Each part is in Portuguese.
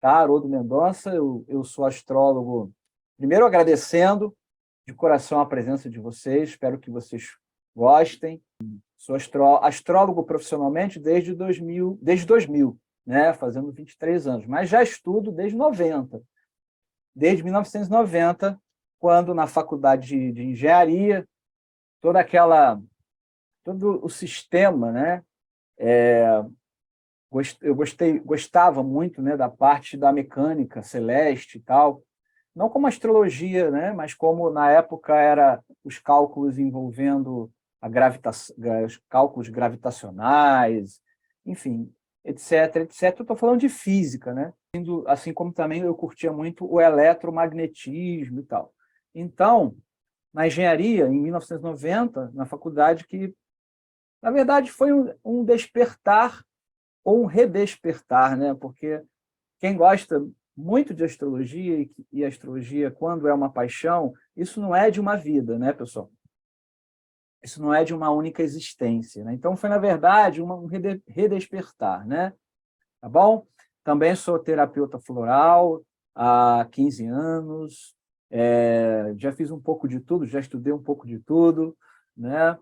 tá? Haroldo Mendonça, eu sou astrólogo. Primeiro, agradecendo de coração a presença de vocês, espero que vocês gostem. Sou astrólogo profissionalmente desde 2000, né? Fazendo 23 anos, mas já estudo desde 90, desde 1990, quando na faculdade de engenharia, todo o sistema, né? Eu gostava muito, né, da parte da mecânica celeste e tal, não como astrologia, né, mas como na época era os cálculos envolvendo os cálculos gravitacionais, enfim, etc, etc. Eu estou falando de física, né? Assim como também eu curtia muito o eletromagnetismo e tal. Então, na engenharia, em 1990, na faculdade, que na verdade foi um despertar ou um redespertar, né? Porque quem gosta muito de astrologia, e astrologia, quando é uma paixão, isso não é de uma vida, né, pessoal? Isso não é de uma única existência, né? Então, foi, na verdade, um redespertar, né? Tá bom? Também sou terapeuta floral há 15 anos, já fiz um pouco de tudo, já estudei um pouco de tudo, né?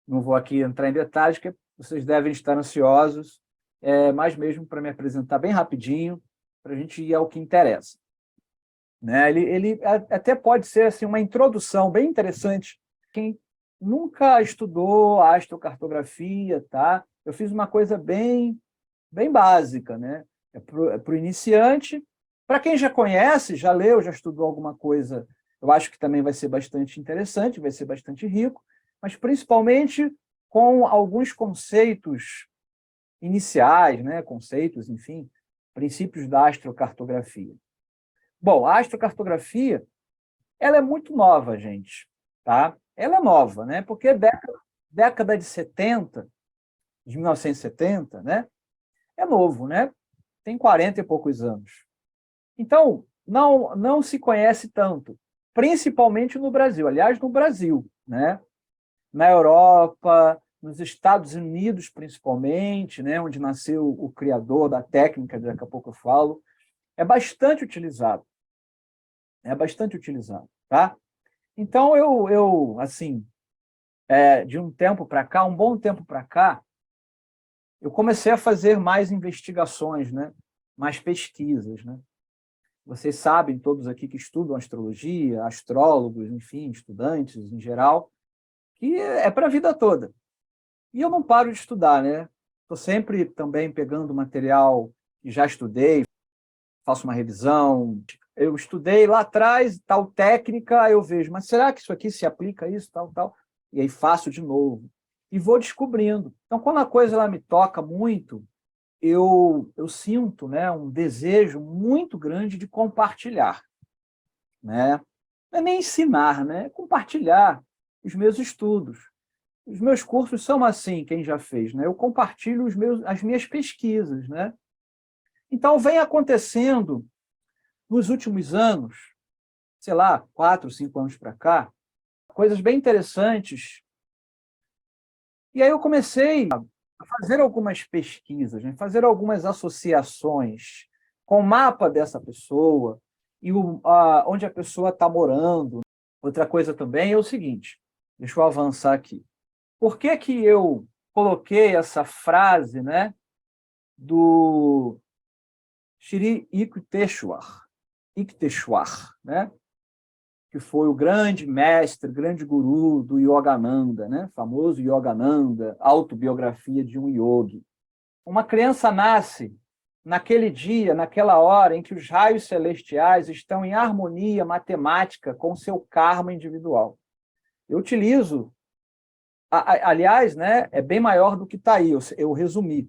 Não vou aqui entrar em detalhes, porque vocês devem estar ansiosos, mas mesmo para me apresentar bem rapidinho, para a gente ir ao que interessa. Né? Ele até pode ser assim, uma introdução bem interessante. Quem nunca estudou astrocartografia, tá? Eu fiz uma coisa bem básica, né? Para o iniciante. Para quem já conhece, já leu, já estudou alguma coisa, eu acho que também vai ser bastante interessante, vai ser bastante rico, mas principalmente com alguns conceitos iniciais, né? Conceitos, enfim, princípios da astrocartografia. Bom, a astrocartografia, ela é muito nova, gente, tá? Ela é nova, né? Porque década de 70, de 1970, né? É novo, né? Tem 40 e poucos anos. Então, não se conhece tanto, principalmente no Brasil. Aliás, no Brasil, né? Na Europa, nos Estados Unidos, principalmente, né? Onde nasceu o criador da técnica, daqui a pouco eu falo, é bastante utilizado. É bastante utilizado, tá? Então, assim, de um tempo para cá, um bom tempo para cá, eu comecei a fazer mais investigações, né? Mais pesquisas, né? Vocês sabem, todos aqui que estudam astrologia, astrólogos, enfim, estudantes em geral, que é para a vida toda. E eu não paro de estudar, né? Estou sempre também pegando material que já estudei, faço uma revisão. Eu estudei lá atrás, tal técnica, eu vejo, mas será que isso aqui se aplica a isso, tal, tal? E aí faço de novo. E vou descobrindo. Então, quando a coisa ela me toca muito, eu sinto, né, um desejo muito grande de compartilhar. Né? Não é nem ensinar, né? É compartilhar os meus estudos. Os meus cursos são assim, quem já fez, né? Eu compartilho as minhas pesquisas, né? Então, vem acontecendo nos últimos anos, sei lá, 4, 5 anos para cá, coisas bem interessantes. E aí eu comecei a fazer algumas pesquisas, né? Fazer algumas associações com o mapa dessa pessoa e onde a pessoa está morando. Outra coisa também é o seguinte, deixa eu avançar aqui. Por que que eu coloquei essa frase, né, do Shri Yukteswar, né, que foi o grande mestre, grande guru do Yogananda, né, famoso Yogananda, autobiografia de um yogi. Uma criança nasce naquele dia, naquela hora em que os raios celestiais estão em harmonia matemática com o seu karma individual. Eu utilizo, aliás, né, é bem maior do que está aí, eu resumi.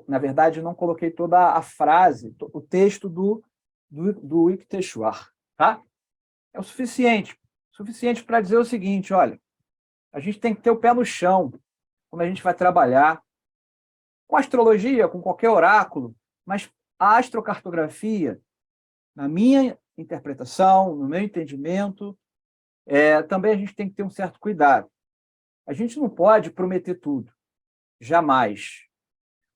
Na verdade, não coloquei toda a frase, o texto do Yukteswar, tá? É o suficiente para dizer o seguinte, olha, a gente tem que ter o pé no chão quando a gente vai trabalhar com astrologia, com qualquer oráculo, mas a astrocartografia, na minha interpretação, no meu entendimento, também a gente tem que ter um certo cuidado. A gente não pode prometer tudo, jamais.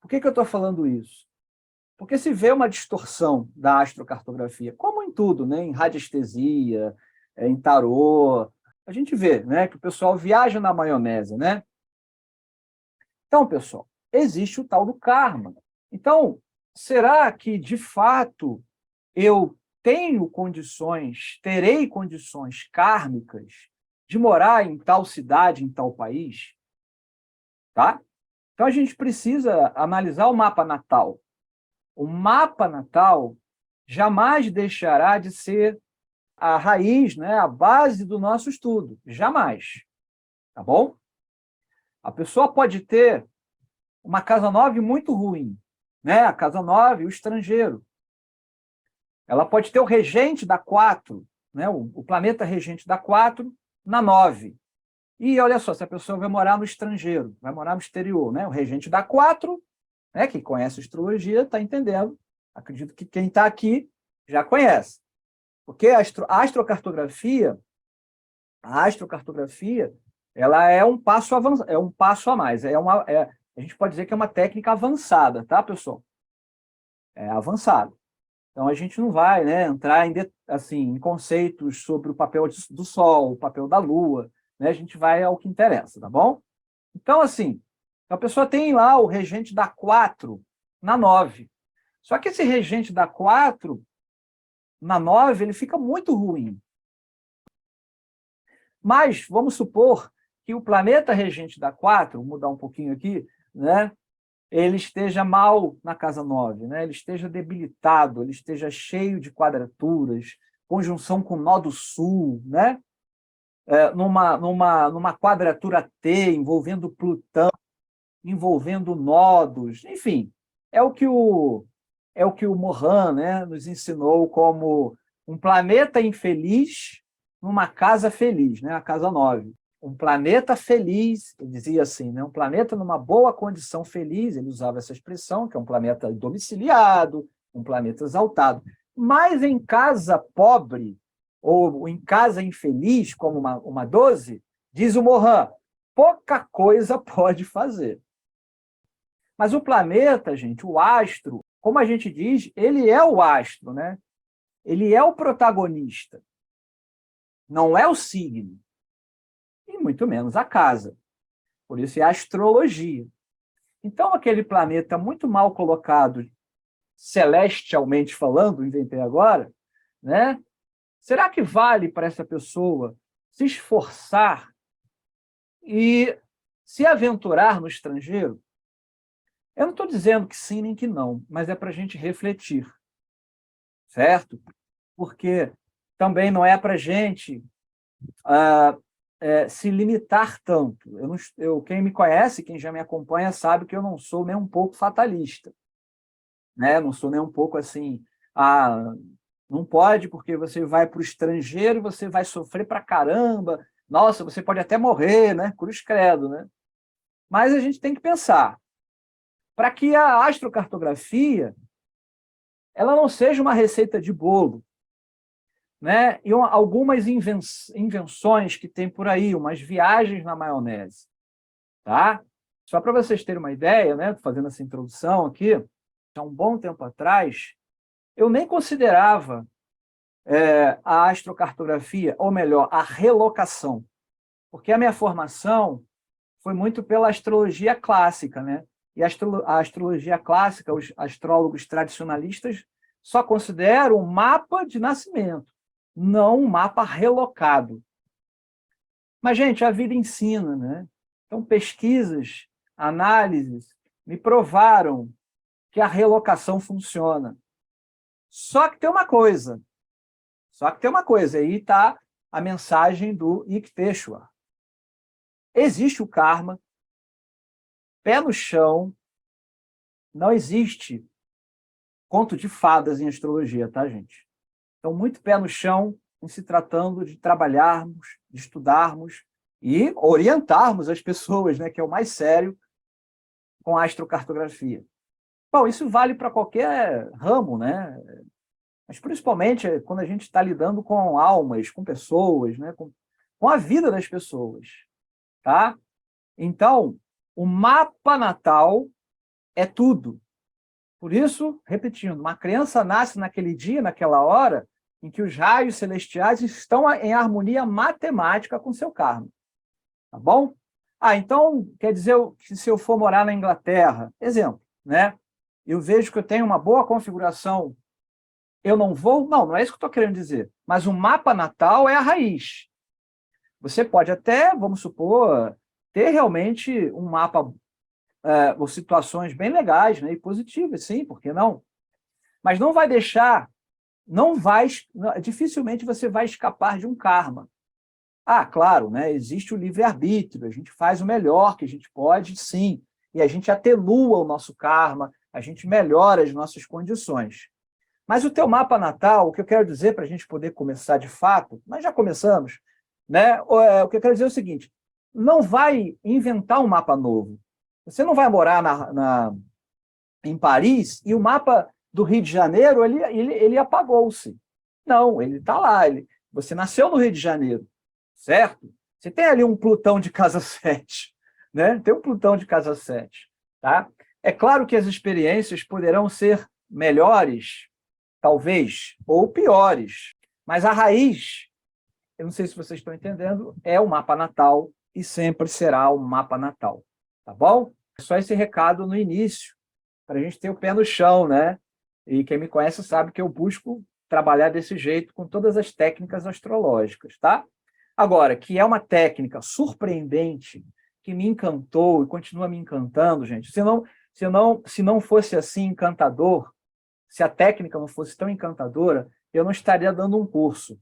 Por que eu estou falando isso? Porque se vê uma distorção da astrocartografia, como em tudo, né? Em radiestesia, em tarô, a gente vê, né, que o pessoal viaja na maionese, né? Então, pessoal, existe o tal do karma. Então, será que, de fato, eu tenho condições, terei condições kármicas de morar em tal cidade, em tal país? Tá? Então, a gente precisa analisar o mapa natal. O mapa natal jamais deixará de ser a raiz, né, a base do nosso estudo. Jamais. Tá bom? A pessoa pode ter uma casa 9 muito ruim, né? A casa 9, o estrangeiro. Ela pode ter o regente da 4, né? O planeta regente da 4 na 9. E olha só, se a pessoa vai morar no estrangeiro, vai morar no exterior, né? O regente da 4, né? Quem conhece astrologia está entendendo. Acredito que quem está aqui já conhece. Porque a astrocartografia, ela é um passo avançado, é um passo a mais, a gente pode dizer que é uma técnica avançada, tá, pessoal? É avançada. Então a gente não vai, né, entrar assim, em conceitos sobre o papel do Sol, o papel da Lua, né? A gente vai ao que interessa, tá bom? Então, assim, a pessoa tem lá o regente da 4 na 9. Só que esse regente da 4 na 9, ele fica muito ruim. Mas vamos supor que o planeta regente da 4, vou mudar um pouquinho aqui, né? Ele esteja mal na casa 9, né? Ele esteja debilitado, ele esteja cheio de quadraturas, conjunção com o nó do sul, né? Numa quadratura T, envolvendo Plutão, envolvendo nodos, enfim, é o que o Mohan, né, nos ensinou como um planeta infeliz numa casa feliz, né, a casa 9. Um planeta feliz, ele dizia assim, né, um planeta numa boa condição feliz, ele usava essa expressão, que é um planeta domiciliado, um planeta exaltado. Mas em casa pobre, ou em casa infeliz, como uma 12, diz o Mohan, pouca coisa pode fazer. Mas o planeta, gente, o astro, como a gente diz, ele é o astro, né? Ele é o protagonista. Não é o signo. E muito menos a casa. Por isso é a astrologia. Então, aquele planeta muito mal colocado, celestialmente falando, inventei agora, né? Será que vale para essa pessoa se esforçar e se aventurar no estrangeiro? Eu não estou dizendo que sim nem que não, mas é para a gente refletir, certo? Porque também não é para a gente se limitar tanto. Quem me conhece, quem já me acompanha, sabe que eu não sou nem um pouco fatalista, né? Não sou nem um pouco assim, não pode porque você vai para o estrangeiro e você vai sofrer para caramba, nossa, você pode até morrer, né? Cruz credo, né? Mas a gente tem que pensar, para que a astrocartografia ela não seja uma receita de bolo, né? E algumas invenções que tem por aí, umas viagens na maionese, tá? Só para vocês terem uma ideia, né? Fazendo essa introdução aqui, há um bom tempo atrás, eu nem considerava a astrocartografia, ou melhor, a relocação, porque a minha formação foi muito pela astrologia clássica, né? E a astrologia clássica, os astrólogos tradicionalistas só consideram um mapa de nascimento, não um mapa relocado. Mas, gente, a vida ensina, né? Então, pesquisas, análises, me provaram que a relocação funciona. Só que tem uma coisa, aí está a mensagem do Yukteswar. Existe o karma, pé no chão, não existe conto de fadas em astrologia, tá, gente? Então, muito pé no chão em se tratando de trabalharmos, de estudarmos e orientarmos as pessoas, né, que é o mais sério, com a astrocartografia. Bom, isso vale para qualquer ramo, né? Mas principalmente quando a gente está lidando com almas, com pessoas, né? Com a vida das pessoas, tá? Então, o mapa natal é tudo. Por isso, repetindo, uma criança nasce naquele dia, naquela hora, em que os raios celestiais estão em harmonia matemática com seu karma. Tá bom? Então, quer dizer que se eu for morar na Inglaterra, exemplo, né? Eu vejo que eu tenho uma boa configuração, eu não vou? Não é isso que eu estou querendo dizer. Mas o mapa natal é a raiz. Você pode até, vamos supor, ter realmente um mapa ou situações bem legais, né, e positivas, sim, por que não? Mas não vai deixar, dificilmente você vai escapar de um karma. Claro, né, existe o livre-arbítrio, a gente faz o melhor que a gente pode, sim, e a gente atenua o nosso karma, a gente melhora as nossas condições. Mas o teu mapa natal, o que eu quero dizer para a gente poder começar de fato, nós já começamos, né? O que eu quero dizer é o seguinte, não vai inventar um mapa novo. Você não vai morar em Paris e o mapa do Rio de Janeiro ele apagou-se. Não, ele está lá. Você nasceu no Rio de Janeiro, certo? Você tem ali um Plutão de casa 7, né? Tem um Plutão de casa 7, tá? É claro que as experiências poderão ser melhores, talvez, ou piores, mas a raiz, eu não sei se vocês estão entendendo, é o mapa natal e sempre será o mapa natal, tá bom? É só esse recado no início, para a gente ter o pé no chão, né? E quem me conhece sabe que eu busco trabalhar desse jeito com todas as técnicas astrológicas, tá? Agora, que é uma técnica surpreendente, que me encantou e continua me encantando, gente. Se não fosse assim encantador, se a técnica não fosse tão encantadora, eu não estaria dando um curso,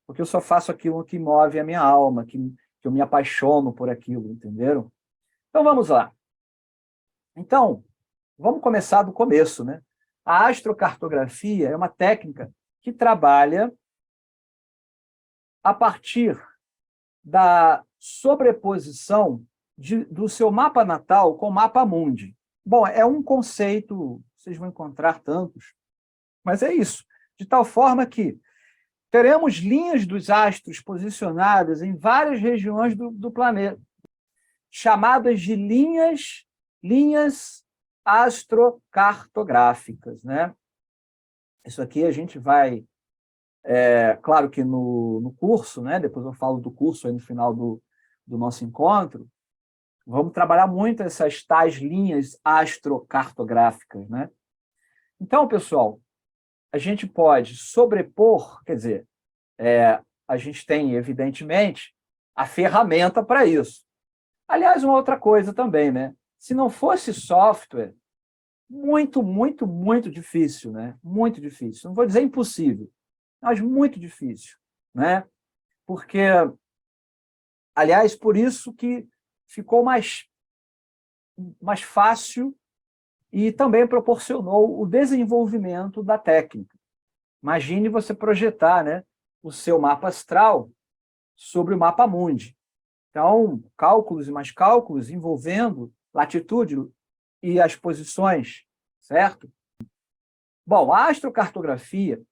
porque eu só faço aquilo que move a minha alma, que eu me apaixono por aquilo, entenderam? Então, vamos lá. Então, vamos começar do começo, né? A astrocartografia é uma técnica que trabalha a partir da sobreposição do seu mapa natal com o mapa mundi. Bom, é um conceito, vocês vão encontrar tantos, mas é isso. De tal forma que teremos linhas dos astros posicionadas em várias regiões do planeta, chamadas de linhas astrocartográficas, né? Isso aqui a gente vai, claro que no curso, né? Depois eu falo do curso aí no final do nosso encontro, vamos trabalhar muito essas tais linhas astrocartográficas, né? Então, pessoal, a gente pode sobrepor, quer dizer, a gente tem, evidentemente, a ferramenta para isso. Aliás, uma outra coisa também, né? Se não fosse software, muito, muito, muito difícil, né? Muito difícil. Não vou dizer impossível, mas muito difícil, né? Porque, aliás, por isso que ficou mais fácil e também proporcionou o desenvolvimento da técnica. Imagine você projetar, né, o seu mapa astral sobre o mapa mundi. Então, cálculos e mais cálculos envolvendo latitude e as posições, certo? Bom, a astrocartografia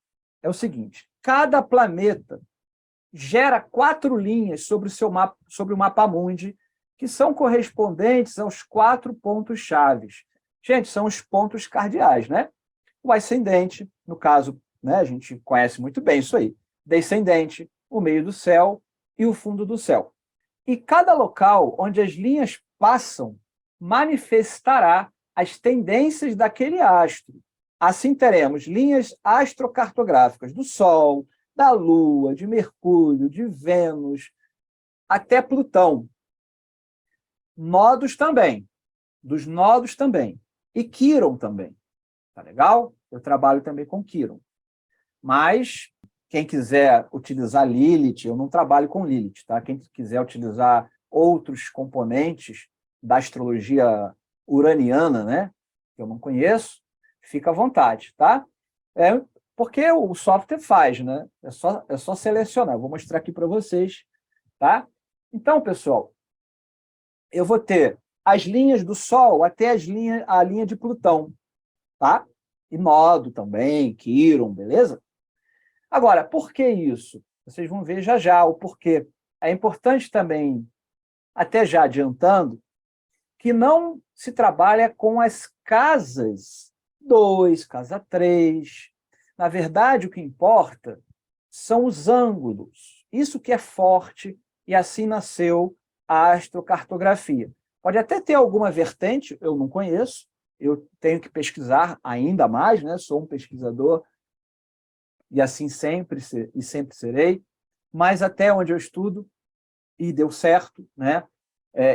é o seguinte, cada planeta gera 4 linhas sobre o mapa mundi, que são correspondentes aos 4 pontos chaves. Gente, são os pontos cardeais, né? O ascendente, no caso, né, a gente conhece muito bem isso aí, descendente, o meio do céu e o fundo do céu. E cada local onde as linhas passam manifestará as tendências daquele astro. Assim teremos linhas astrocartográficas do Sol, da Lua, de Mercúrio, de Vênus, até Plutão. Nodos também, dos nodos também. E Quirón também. Tá legal? Eu trabalho também com Quirón. Mas quem quiser utilizar Lilith, eu não trabalho com Lilith, tá? Quem quiser utilizar outros componentes da astrologia uraniana, né? Que eu não conheço, fica à vontade, tá? Porque o software faz, né? É só selecionar. Eu vou mostrar aqui para vocês, tá? Então, pessoal, eu vou ter as linhas do Sol até a linha de Plutão, tá? E nodo também, Quirón, beleza? Agora, por que isso? Vocês vão ver já já o porquê. É importante também, até já adiantando, que não se trabalha com as casas 2, casa 3. Na verdade, o que importa são os ângulos. Isso que é forte, e assim nasceu a astrocartografia. Pode até ter alguma vertente, eu não conheço, eu tenho que pesquisar ainda mais, né? Sou um pesquisador, e assim sempre serei, mas até onde eu estudo, e deu certo, né?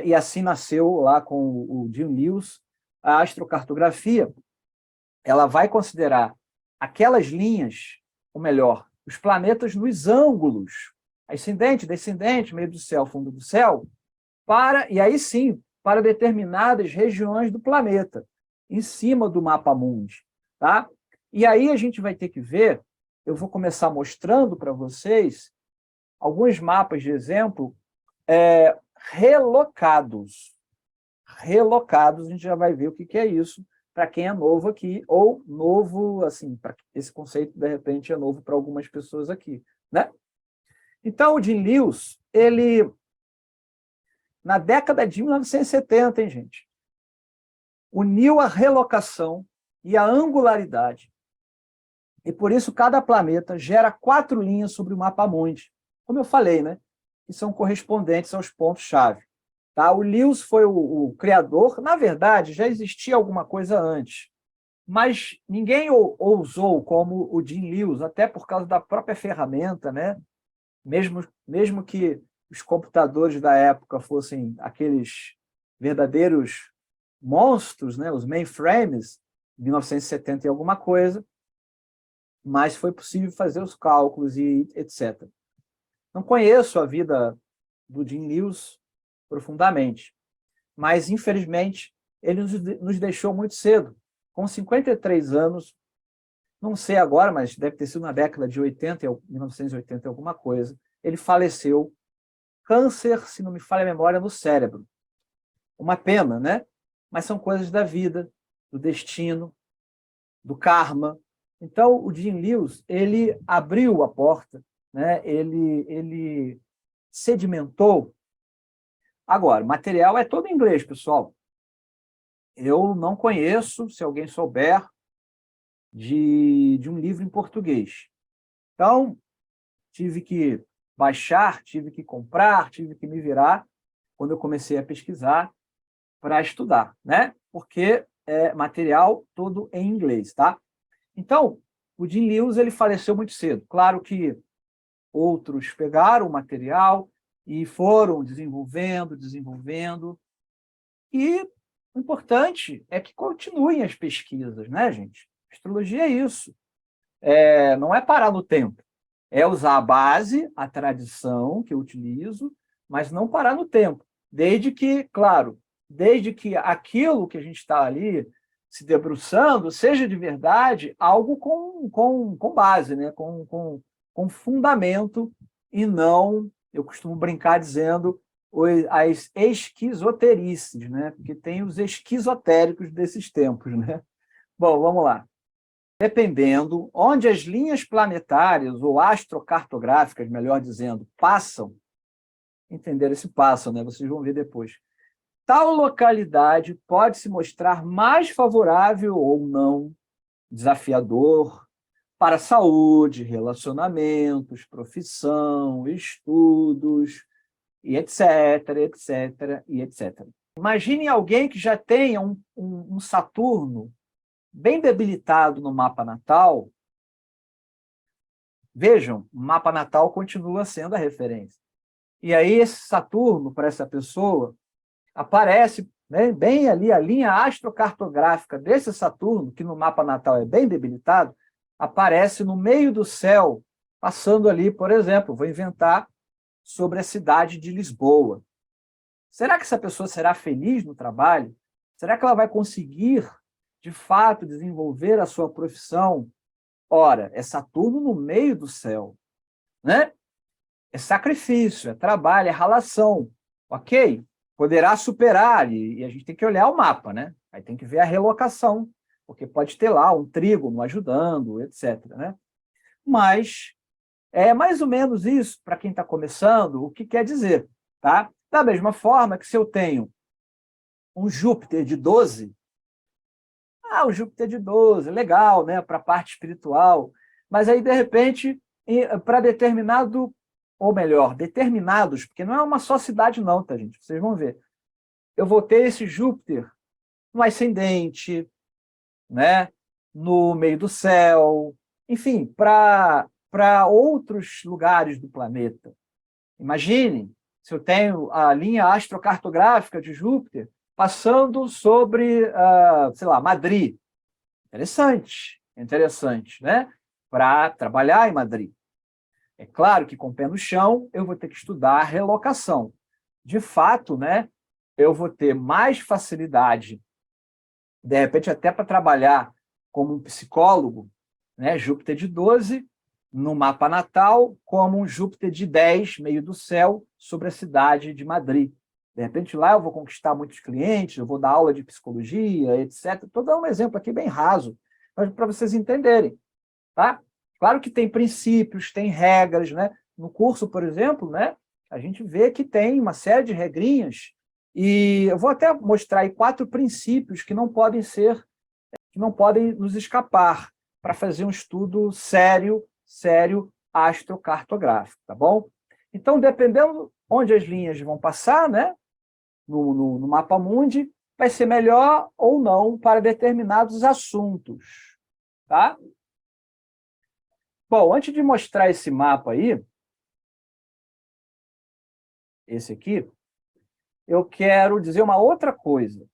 E assim nasceu lá com o Jim Lewis, a astrocartografia. Ela vai considerar aquelas linhas, ou melhor, os planetas nos ângulos, ascendente, descendente, meio do céu, fundo do céu, e aí sim, para determinadas regiões do planeta, em cima do mapa mundi, tá? E aí a gente vai ter que ver, eu vou começar mostrando para vocês alguns mapas de exemplo relocados. Relocados, a gente já vai ver o que é isso para quem é novo aqui, ou novo, assim, para esse conceito, de repente, é novo para algumas pessoas aqui, né? Então, o Jim Lewis, ele, na década de 1970, hein, gente, uniu a relocação e a angularidade, e por isso cada planeta gera 4 linhas sobre o mapa mundi, como eu falei, né? Que são correspondentes aos pontos-chave. Tá? O Lewis foi o criador, na verdade, já existia alguma coisa antes, mas ninguém ousou como o Jim Lewis, até por causa da própria ferramenta, né? Mesmo que os computadores da época fossem aqueles verdadeiros monstros, né? Os mainframes, 1970 e alguma coisa, mas foi possível fazer os cálculos e etc. Não conheço a vida do Jim Lewis profundamente, mas, infelizmente, ele nos deixou muito cedo, com 53 anos, não sei agora, mas deve ter sido na década de 80, 1980 alguma coisa, ele faleceu, câncer, se não me falha a memória, no cérebro. Uma pena, né? Mas são coisas da vida, do destino, do karma. Então, o Jim Lewis, ele abriu a porta, né? Ele sedimentou. Agora, o material é todo em inglês, pessoal. Eu não conheço, se alguém souber, de um livro em português. Então, tive que baixar, tive que comprar, tive que me virar quando eu comecei a pesquisar para estudar, né? Porque é material todo em inglês, tá? Então, o Jim Lewis, ele faleceu muito cedo. Claro que outros pegaram o material e foram desenvolvendo, e o importante é que continuem as pesquisas, né, gente? Astrologia é isso. Não é parar no tempo. É usar a base, a tradição que eu utilizo, mas não parar no tempo. Desde que, claro, desde que aquilo que a gente está ali se debruçando seja de verdade algo com base, né? com fundamento, e não, eu costumo brincar dizendo, as esquizoterices, né? Porque tem os esquizotéricos desses tempos, né? Bom, vamos lá. Dependendo onde as linhas planetárias ou astrocartográficas, melhor dizendo, passam, entenderam esse passo, né? Vocês vão ver depois. Tal localidade pode se mostrar mais favorável ou não, desafiador, para saúde, relacionamentos, profissão, estudos, e etc, etc, e etc. Imagine alguém que já tenha um Saturno bem debilitado no mapa natal. Vejam, o mapa natal continua sendo a referência. E aí esse Saturno, para essa pessoa, aparece, né, bem ali, a linha astrocartográfica desse Saturno, que no mapa natal é bem debilitado, aparece no meio do céu, passando ali, por exemplo, vou inventar, sobre a cidade de Lisboa. Será que essa pessoa será feliz no trabalho? Será que ela vai conseguir, de fato, desenvolver a sua profissão? Ora, é Saturno no meio do céu, né? É sacrifício, é trabalho, é ralação. Ok? Poderá superar, e a gente tem que olhar o mapa, né? Aí tem que ver a relocação, porque pode ter lá um trígono ajudando, etc, né? Mas é mais ou menos isso, para quem está começando, o que quer dizer, tá? Da mesma forma que se eu tenho um Júpiter de 12, o Júpiter de 12, legal, né, para a parte espiritual. Mas aí, de repente, para determinado, ou melhor, determinados, porque não é uma só cidade não, tá, gente? Vocês vão ver. Eu vou ter esse Júpiter no ascendente, né, no meio do céu, enfim, para outros lugares do planeta. Imagine se eu tenho a linha astrocartográfica de Júpiter passando sobre, sei lá, Madrid. Interessante, né? Para trabalhar em Madrid. É claro que com o pé no chão eu vou ter que estudar a relocação. De fato, né, eu vou ter mais facilidade, de repente até para trabalhar como um psicólogo, né, Júpiter de 12, no mapa natal, como um Júpiter de 10, meio do céu, sobre a cidade de Madrid. De repente, lá eu vou conquistar muitos clientes, eu vou dar aula de psicologia, etc. Estou dando um exemplo aqui bem raso, mas para vocês entenderem. Tá? Claro que tem princípios, tem regras. Né? No curso, por exemplo, né, a gente vê que tem uma série de regrinhas, e eu vou até mostrar aí 4 princípios que não podem nos escapar para fazer um estudo sério astrocartográfico, tá bom? Então, dependendo onde as linhas vão passar, né, no mapa mundi, vai ser melhor ou não para determinados assuntos, tá? Bom, antes de mostrar esse mapa aí, esse aqui, eu quero dizer uma outra coisa.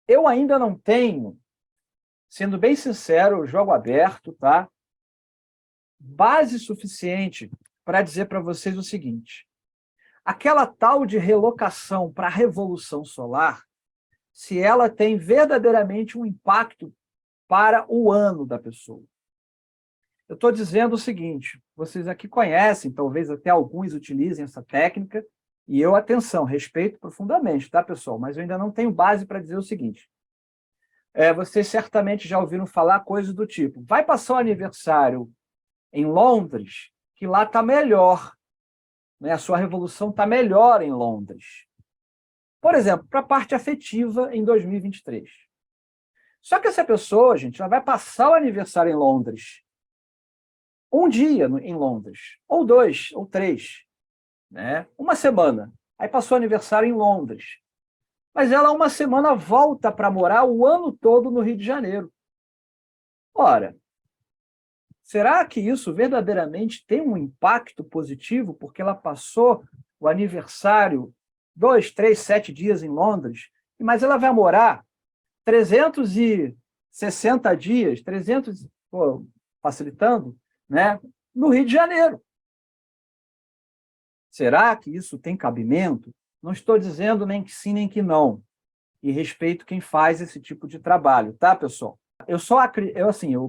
Eu ainda não tenho, sendo bem sincero, jogo aberto, tá? Base suficiente para dizer para vocês o seguinte: aquela tal de relocação para a revolução solar, se ela tem verdadeiramente um impacto para o ano da pessoa. Eu estou dizendo o seguinte, vocês aqui conhecem, talvez até alguns utilizem essa técnica, e eu, atenção, respeito profundamente, tá, pessoal? Mas eu ainda não tenho base para dizer o seguinte. Vocês certamente já ouviram falar coisas do tipo, vai passar o aniversário em Londres, que lá está melhor, né? A sua revolução está melhor em Londres. Por exemplo, para a parte afetiva em 2023. Só que essa pessoa, gente, ela vai passar o aniversário em Londres. Um dia em Londres, ou 2, ou 3, né? Uma semana. Aí passou o aniversário em Londres. Mas ela, uma semana, volta para morar o ano todo no Rio de Janeiro. Ora, será que isso verdadeiramente tem um impacto positivo porque ela passou o aniversário 2, 3, 7 dias em Londres, mas ela vai morar 360 dias, facilitando, né, no Rio de Janeiro? Será que isso tem cabimento? Não estou dizendo nem que sim, nem que não. E respeito quem faz esse tipo de trabalho, tá, pessoal? Eu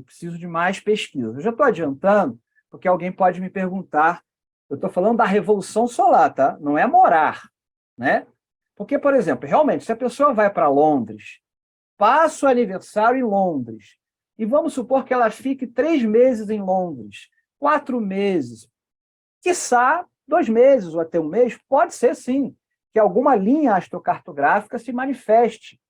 preciso de mais pesquisa. Eu já estou adiantando, porque alguém pode me perguntar. Eu estou falando da revolução solar, tá? Não é morar, né? Porque, por exemplo, realmente, se a pessoa vai para Londres, passa o aniversário em Londres, e vamos supor que ela fique 3 meses em Londres, 4 meses, quiçá 2 meses ou até 1 mês, pode ser sim, que alguma linha astrocartográfica se manifeste.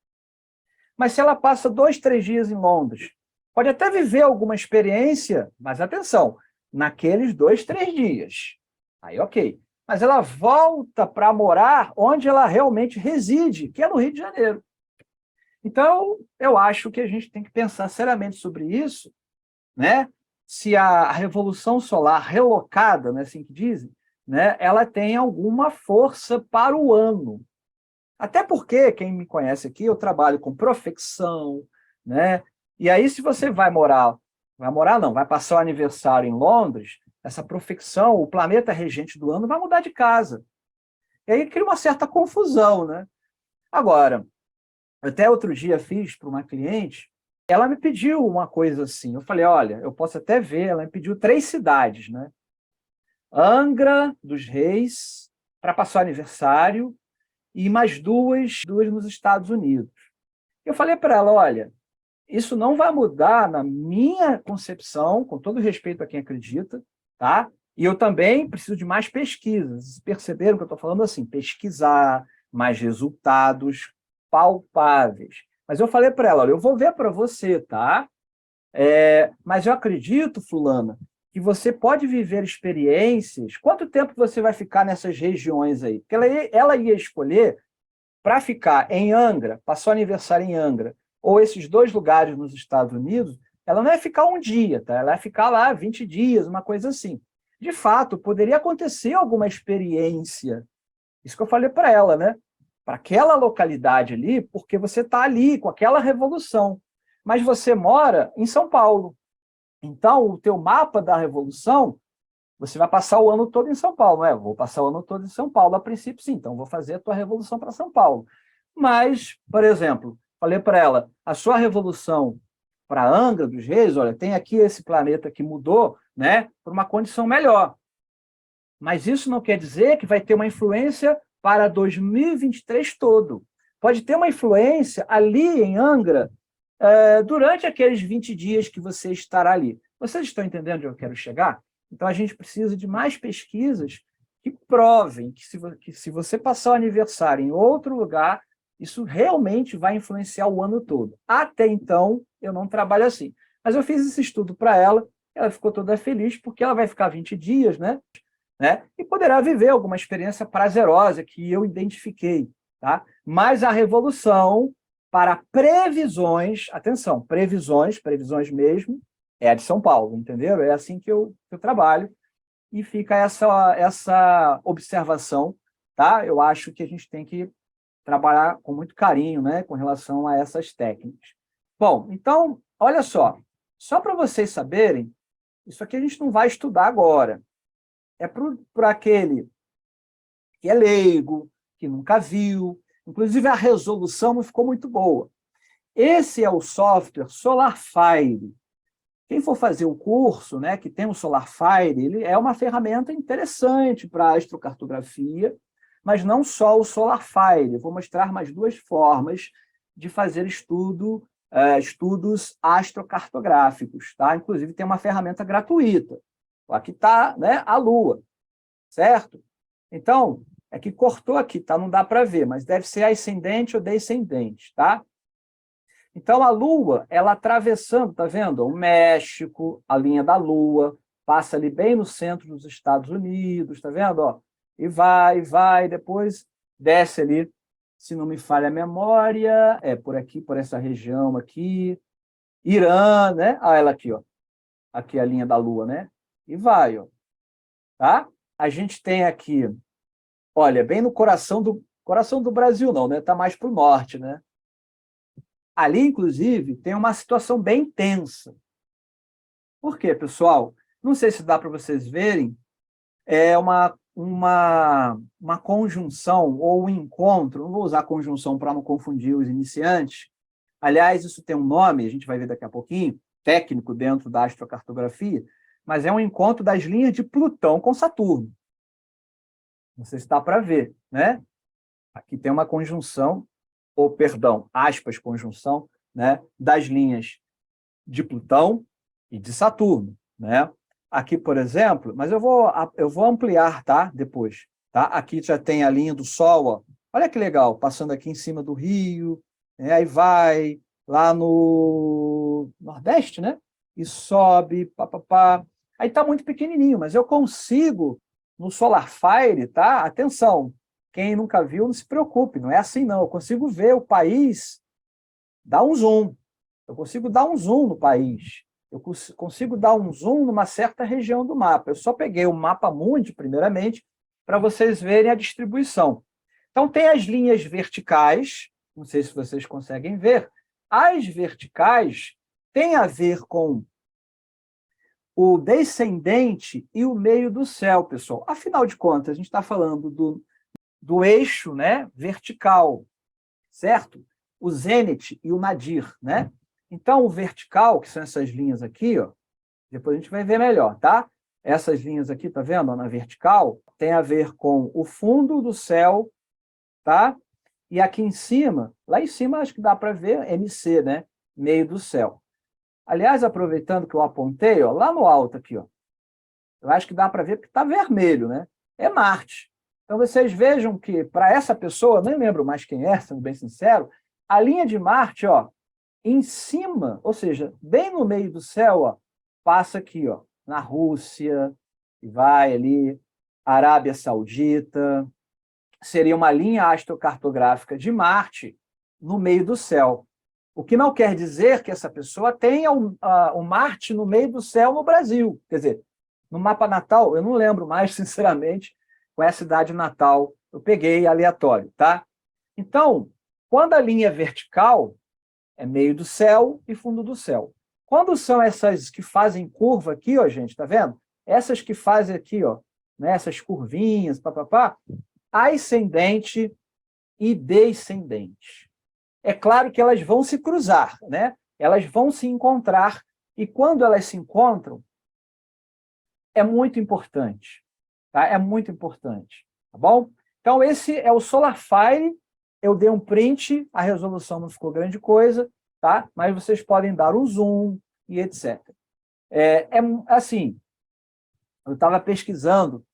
Mas se ela passa 2, 3 dias em Londres, pode até viver alguma experiência, mas atenção, naqueles 2, 3 dias. Aí, ok. Mas ela volta para morar onde ela realmente reside, que é no Rio de Janeiro. Então, eu acho que a gente tem que pensar seriamente sobre isso, né? Se a revolução solar relocada, né, assim que dizem, né, ela tem alguma força para o ano. Até porque, quem me conhece aqui, eu trabalho com profecção, né? E aí, se você vai passar o aniversário em Londres, essa profecção, o planeta regente do ano vai mudar de casa. E aí cria uma certa confusão, né? Agora, até outro dia fiz para uma cliente, ela me pediu uma coisa assim, eu falei, olha, eu posso até ver, ela me pediu 3 cidades, né? Angra dos Reis, para passar o aniversário, e mais duas nos Estados Unidos. Eu falei para ela, olha, isso não vai mudar na minha concepção, com todo respeito a quem acredita, tá? E eu também preciso de mais pesquisas. Vocês perceberam que eu estou falando assim, pesquisar mais resultados palpáveis. Mas eu falei para ela, olha, eu vou ver para você, tá? Mas eu acredito, fulana, que você pode viver experiências. Quanto tempo você vai ficar nessas regiões aí? Porque ela ia escolher para ficar em Angra, passar o aniversário em Angra, ou esses dois lugares nos Estados Unidos, ela não ia ficar um dia, tá? Ela ia ficar lá 20 dias, uma coisa assim. De fato, poderia acontecer alguma experiência. Isso que eu falei para ela, né? Para aquela localidade ali, porque você está ali com aquela revolução. Mas você mora em São Paulo. Então, o teu mapa da revolução, você vai passar o ano todo em São Paulo, não é? Vou passar o ano todo em São Paulo, a princípio sim, então vou fazer a tua revolução para São Paulo. Mas, por exemplo, falei para ela, a sua revolução para Angra dos Reis, olha, tem aqui esse planeta que mudou, né, para uma condição melhor. Mas isso não quer dizer que vai ter uma influência para 2023 todo. Pode ter uma influência ali em Angra durante aqueles 20 dias que você estará ali. Vocês estão entendendo onde eu quero chegar? Então, a gente precisa de mais pesquisas que provem que se você passar o aniversário em outro lugar, isso realmente vai influenciar o ano todo. Até então, eu não trabalho assim. Mas eu fiz esse estudo para ela ficou toda feliz, porque ela vai ficar 20 dias, né? E poderá viver alguma experiência prazerosa que eu identifiquei. Tá? Mas a revolução para previsões, atenção, previsões mesmo, é a de São Paulo, entendeu? É assim que eu trabalho, e fica essa observação, tá? Eu acho que a gente tem que trabalhar com muito carinho, né, com relação a essas técnicas. Bom, então, olha só para vocês saberem, isso aqui a gente não vai estudar agora, é para aquele que é leigo, que nunca viu. Inclusive, a resolução não ficou muito boa. Esse é o software SolarFire. Quem for fazer o curso, né, que tem o SolarFire, ele é uma ferramenta interessante para astrocartografia, mas não só o SolarFire. Eu vou mostrar mais duas formas de fazer estudos astrocartográficos. Tá? Inclusive, tem uma ferramenta gratuita. Aqui está, né, a Lua, certo? Então, é que cortou aqui, tá? Não dá para ver, mas deve ser ascendente ou descendente, tá? Então, a Lua, ela atravessando, tá vendo? O México, a linha da Lua, passa ali bem no centro dos Estados Unidos, tá vendo? Ó, e vai, depois desce ali, se não me falha a memória, por aqui, por essa região aqui, Irã, né? Ah, ela aqui, ó. Aqui é a linha da Lua, né? E vai, ó. Tá? A gente tem aqui, olha, bem no coração do Brasil, não, né? Está mais para o norte, né? Ali, inclusive, tem uma situação bem tensa. Por quê, pessoal? Não sei se dá para vocês verem, é uma conjunção ou um encontro, não vou usar conjunção para não confundir os iniciantes. Aliás, isso tem um nome, a gente vai ver daqui a pouquinho, técnico dentro da astrocartografia, mas é um encontro das linhas de Plutão com Saturno. Não sei se dá para ver, né? Aqui tem uma conjunção, ou perdão, aspas, conjunção, né, das linhas de Plutão e de Saturno, né? Aqui, por exemplo, mas eu vou ampliar, tá? Depois, tá? Aqui já tem a linha do Sol, ó. Olha que legal, passando aqui em cima do Rio, né? Aí vai lá no Nordeste, né? E sobe, pá. Aí tá muito pequenininho, mas eu consigo no SolarFire, tá? Atenção, quem nunca viu, não se preocupe, não é assim não. Eu consigo ver o país, dar um zoom. Eu consigo dar um zoom no país. Eu consigo dar um zoom numa certa região do mapa. Eu só peguei o mapa mundi, primeiramente, para vocês verem a distribuição. Então, tem as linhas verticais, não sei se vocês conseguem ver. As verticais têm a ver com o descendente e o meio do céu, pessoal. Afinal de contas, a gente está falando do eixo, né, vertical, certo? O zênite e o nadir, né? Então, o vertical, que são essas linhas aqui, ó, depois a gente vai ver melhor, tá? Essas linhas aqui, tá vendo? Na vertical, tem a ver com o fundo do céu, tá? E aqui em cima, lá em cima, acho que dá para ver MC, né? Meio do céu. Aliás, aproveitando que eu apontei, ó, lá no alto aqui, ó, eu acho que dá para ver porque está vermelho, né? É Marte. Então, vocês vejam que, para essa pessoa, nem lembro mais quem é, sendo bem sincero, a linha de Marte, ó, em cima, ou seja, bem no meio do céu, ó, passa aqui, ó, na Rússia, e vai ali, Arábia Saudita, seria uma linha astrocartográfica de Marte no meio do céu. O que não quer dizer que essa pessoa tenha o Marte no meio do céu no Brasil. Quer dizer, no mapa natal, eu não lembro mais, sinceramente, qual é a cidade natal. Eu peguei aleatório, tá? Então, quando a linha é vertical, é meio do céu e fundo do céu. Quando são essas que fazem curva aqui, ó, gente, tá vendo? Essas que fazem aqui, ó, né, essas curvinhas, papapá, ascendente e descendente. É claro que elas vão se cruzar, né? Elas vão se encontrar, e quando elas se encontram, é muito importante, tá? É muito importante, tá bom? Então, esse é o SolarFire. Eu dei um print, a resolução não ficou grande coisa, tá? Mas vocês podem dar um zoom e etc. Assim, eu estava pesquisando,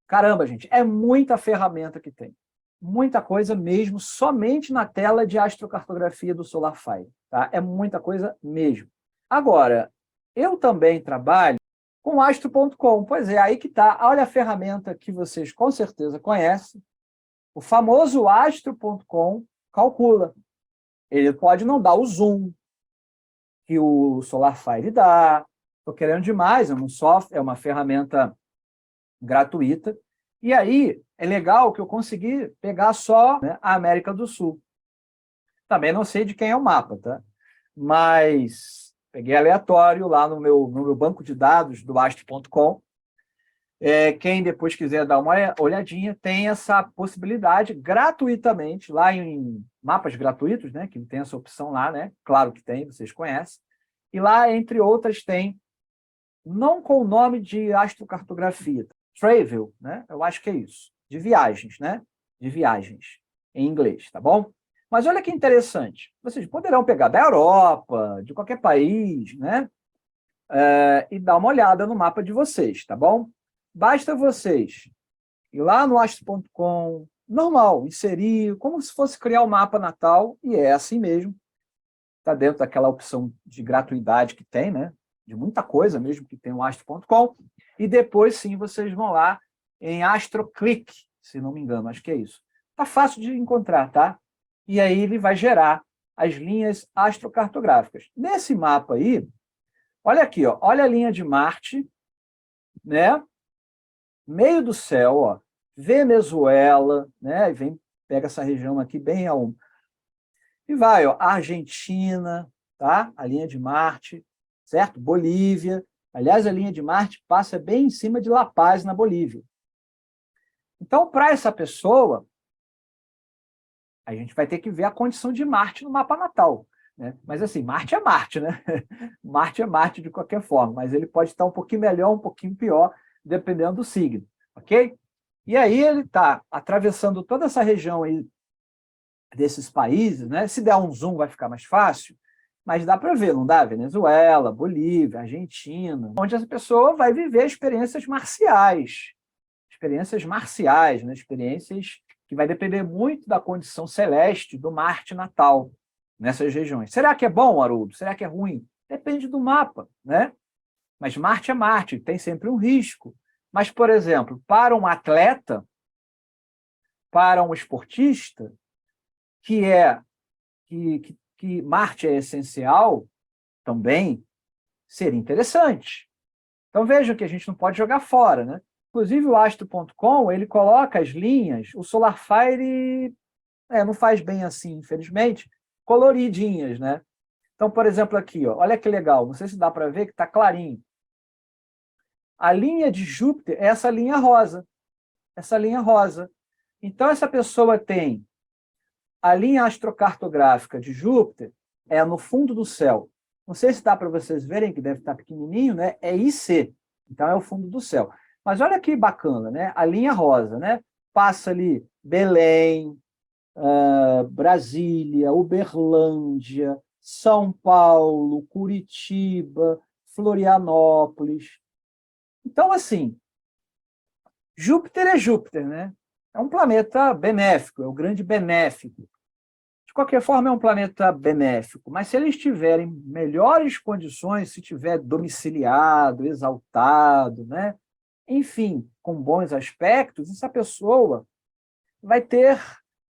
caramba, gente, é muita ferramenta que tem. Muita coisa mesmo, somente na tela de astrocartografia do SolarFire, tá? É muita coisa mesmo. Agora, eu também trabalho com astro.com. Pois é, aí que está. Olha a ferramenta que vocês com certeza conhecem. O famoso astro.com calcula. Ele pode não dar o zoom que o SolarFire dá. Estou querendo demais, é um software, é uma ferramenta gratuita. E aí é legal que eu consegui pegar só, né, a América do Sul. Também não sei de quem é o mapa, tá? Mas peguei aleatório lá no meu banco de dados do astro.com. Quem depois quiser dar uma olhadinha, tem essa possibilidade gratuitamente, lá em mapas gratuitos, né, que tem essa opção lá, né? Claro que tem, vocês conhecem. E lá, entre outras, tem, não com o nome de astrocartografia, travel, né? Eu acho que é isso, de viagens, né? De viagens, em inglês, tá bom? Mas olha que interessante, vocês poderão pegar da Europa, de qualquer país, né? E dar uma olhada no mapa de vocês, tá bom? Basta vocês ir lá no astro.com, normal, inserir, como se fosse criar o mapa natal, e é assim mesmo. Está dentro daquela opção de gratuidade que tem, né? De muita coisa mesmo que tem o astro.com. E depois, sim, vocês vão lá em AstroClick, se não me engano, acho que é isso. Está fácil de encontrar, tá? E aí ele vai gerar as linhas astrocartográficas. Nesse mapa aí, olha aqui, ó, olha a linha de Marte, né? Meio do céu, ó, Venezuela, né? E pega essa região aqui bem ao... E vai, ó, Argentina, tá? A linha de Marte, certo? Bolívia. Aliás, a linha de Marte passa bem em cima de La Paz, na Bolívia. Então, para essa pessoa, a gente vai ter que ver a condição de Marte no mapa natal, né? Mas assim, Marte é Marte, né? Marte é Marte de qualquer forma, mas ele pode estar um pouquinho melhor, um pouquinho pior, dependendo do signo, ok? E aí ele está atravessando toda essa região aí desses países, né? Se der um zoom vai ficar mais fácil, mas dá para ver, não dá? Venezuela, Bolívia, Argentina, onde essa pessoa vai viver experiências marciais, né? Experiências que vai depender muito da condição celeste do Marte natal nessas regiões. Será que é bom, Haroldo? Será que é ruim? Depende do mapa, né? Mas Marte é Marte, tem sempre um risco. Mas, por exemplo, para um atleta, para um esportista, que Marte é essencial também, seria interessante. Então vejam que a gente não pode jogar fora, né? Inclusive o astro.com, ele coloca as linhas, o SolarFire não faz bem assim, infelizmente, coloridinhas, né? Então, por exemplo, aqui, ó, olha que legal, não sei se dá para ver que está clarinho. A linha de Júpiter é essa linha rosa. Essa linha rosa. Então, essa pessoa tem a linha astrocartográfica de Júpiter é no fundo do céu. Não sei se dá para vocês verem, que deve estar pequenininho, né? É IC. Então, é o fundo do céu. Mas olha que bacana, né? A linha rosa, né? Passa ali Belém, Brasília, Uberlândia, São Paulo, Curitiba, Florianópolis. Então, assim, Júpiter é Júpiter, né? É um planeta benéfico, é o grande benéfico. qualquer forma, é um planeta benéfico, mas se ele estiver em melhores condições, se estiver domiciliado, exaltado, né? Enfim, com bons aspectos, essa pessoa vai ter,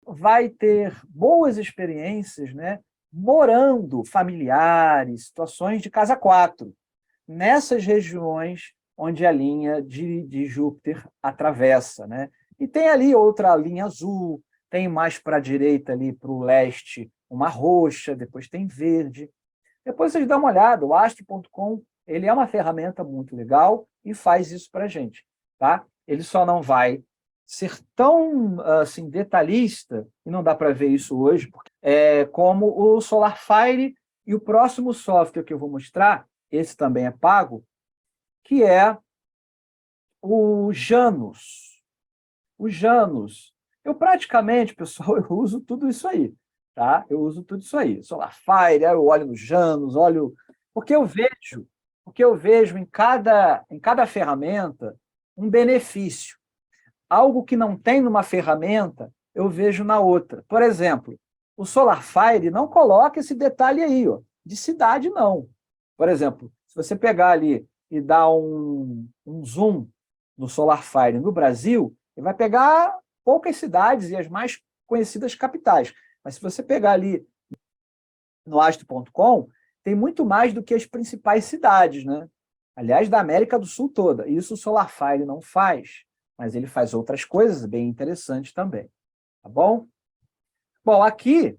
vai ter boas experiências, né? Morando, familiares, situações de casa 4, nessas regiões onde a linha de Júpiter atravessa, né? E tem ali outra linha azul, tem mais para a direita ali, para o leste, uma roxa, depois tem verde. Depois vocês dão uma olhada, o astro.com, ele é uma ferramenta muito legal e faz isso para a gente, tá? Ele só não vai ser tão assim, detalhista, e não dá para ver isso hoje, como o SolarFire e o próximo software que eu vou mostrar, esse também é pago, que é o Janus. O Janus. Eu praticamente, pessoal, eu uso tudo isso aí, tá? Eu uso tudo isso aí. SolarFire, eu olho no Janus, olho... Porque eu vejo em cada ferramenta um benefício. Algo que não tem numa ferramenta, eu vejo na outra. Por exemplo, o SolarFire não coloca esse detalhe aí, ó, de cidade, não. Por exemplo, se você pegar ali e dar um zoom no SolarFire no Brasil, ele vai pegar poucas cidades e as mais conhecidas capitais. Mas se você pegar ali no astro.com, tem muito mais do que as principais cidades, né? Aliás, da América do Sul toda. Isso o SolarFire não faz, mas ele faz outras coisas bem interessantes também. Tá bom? Bom, aqui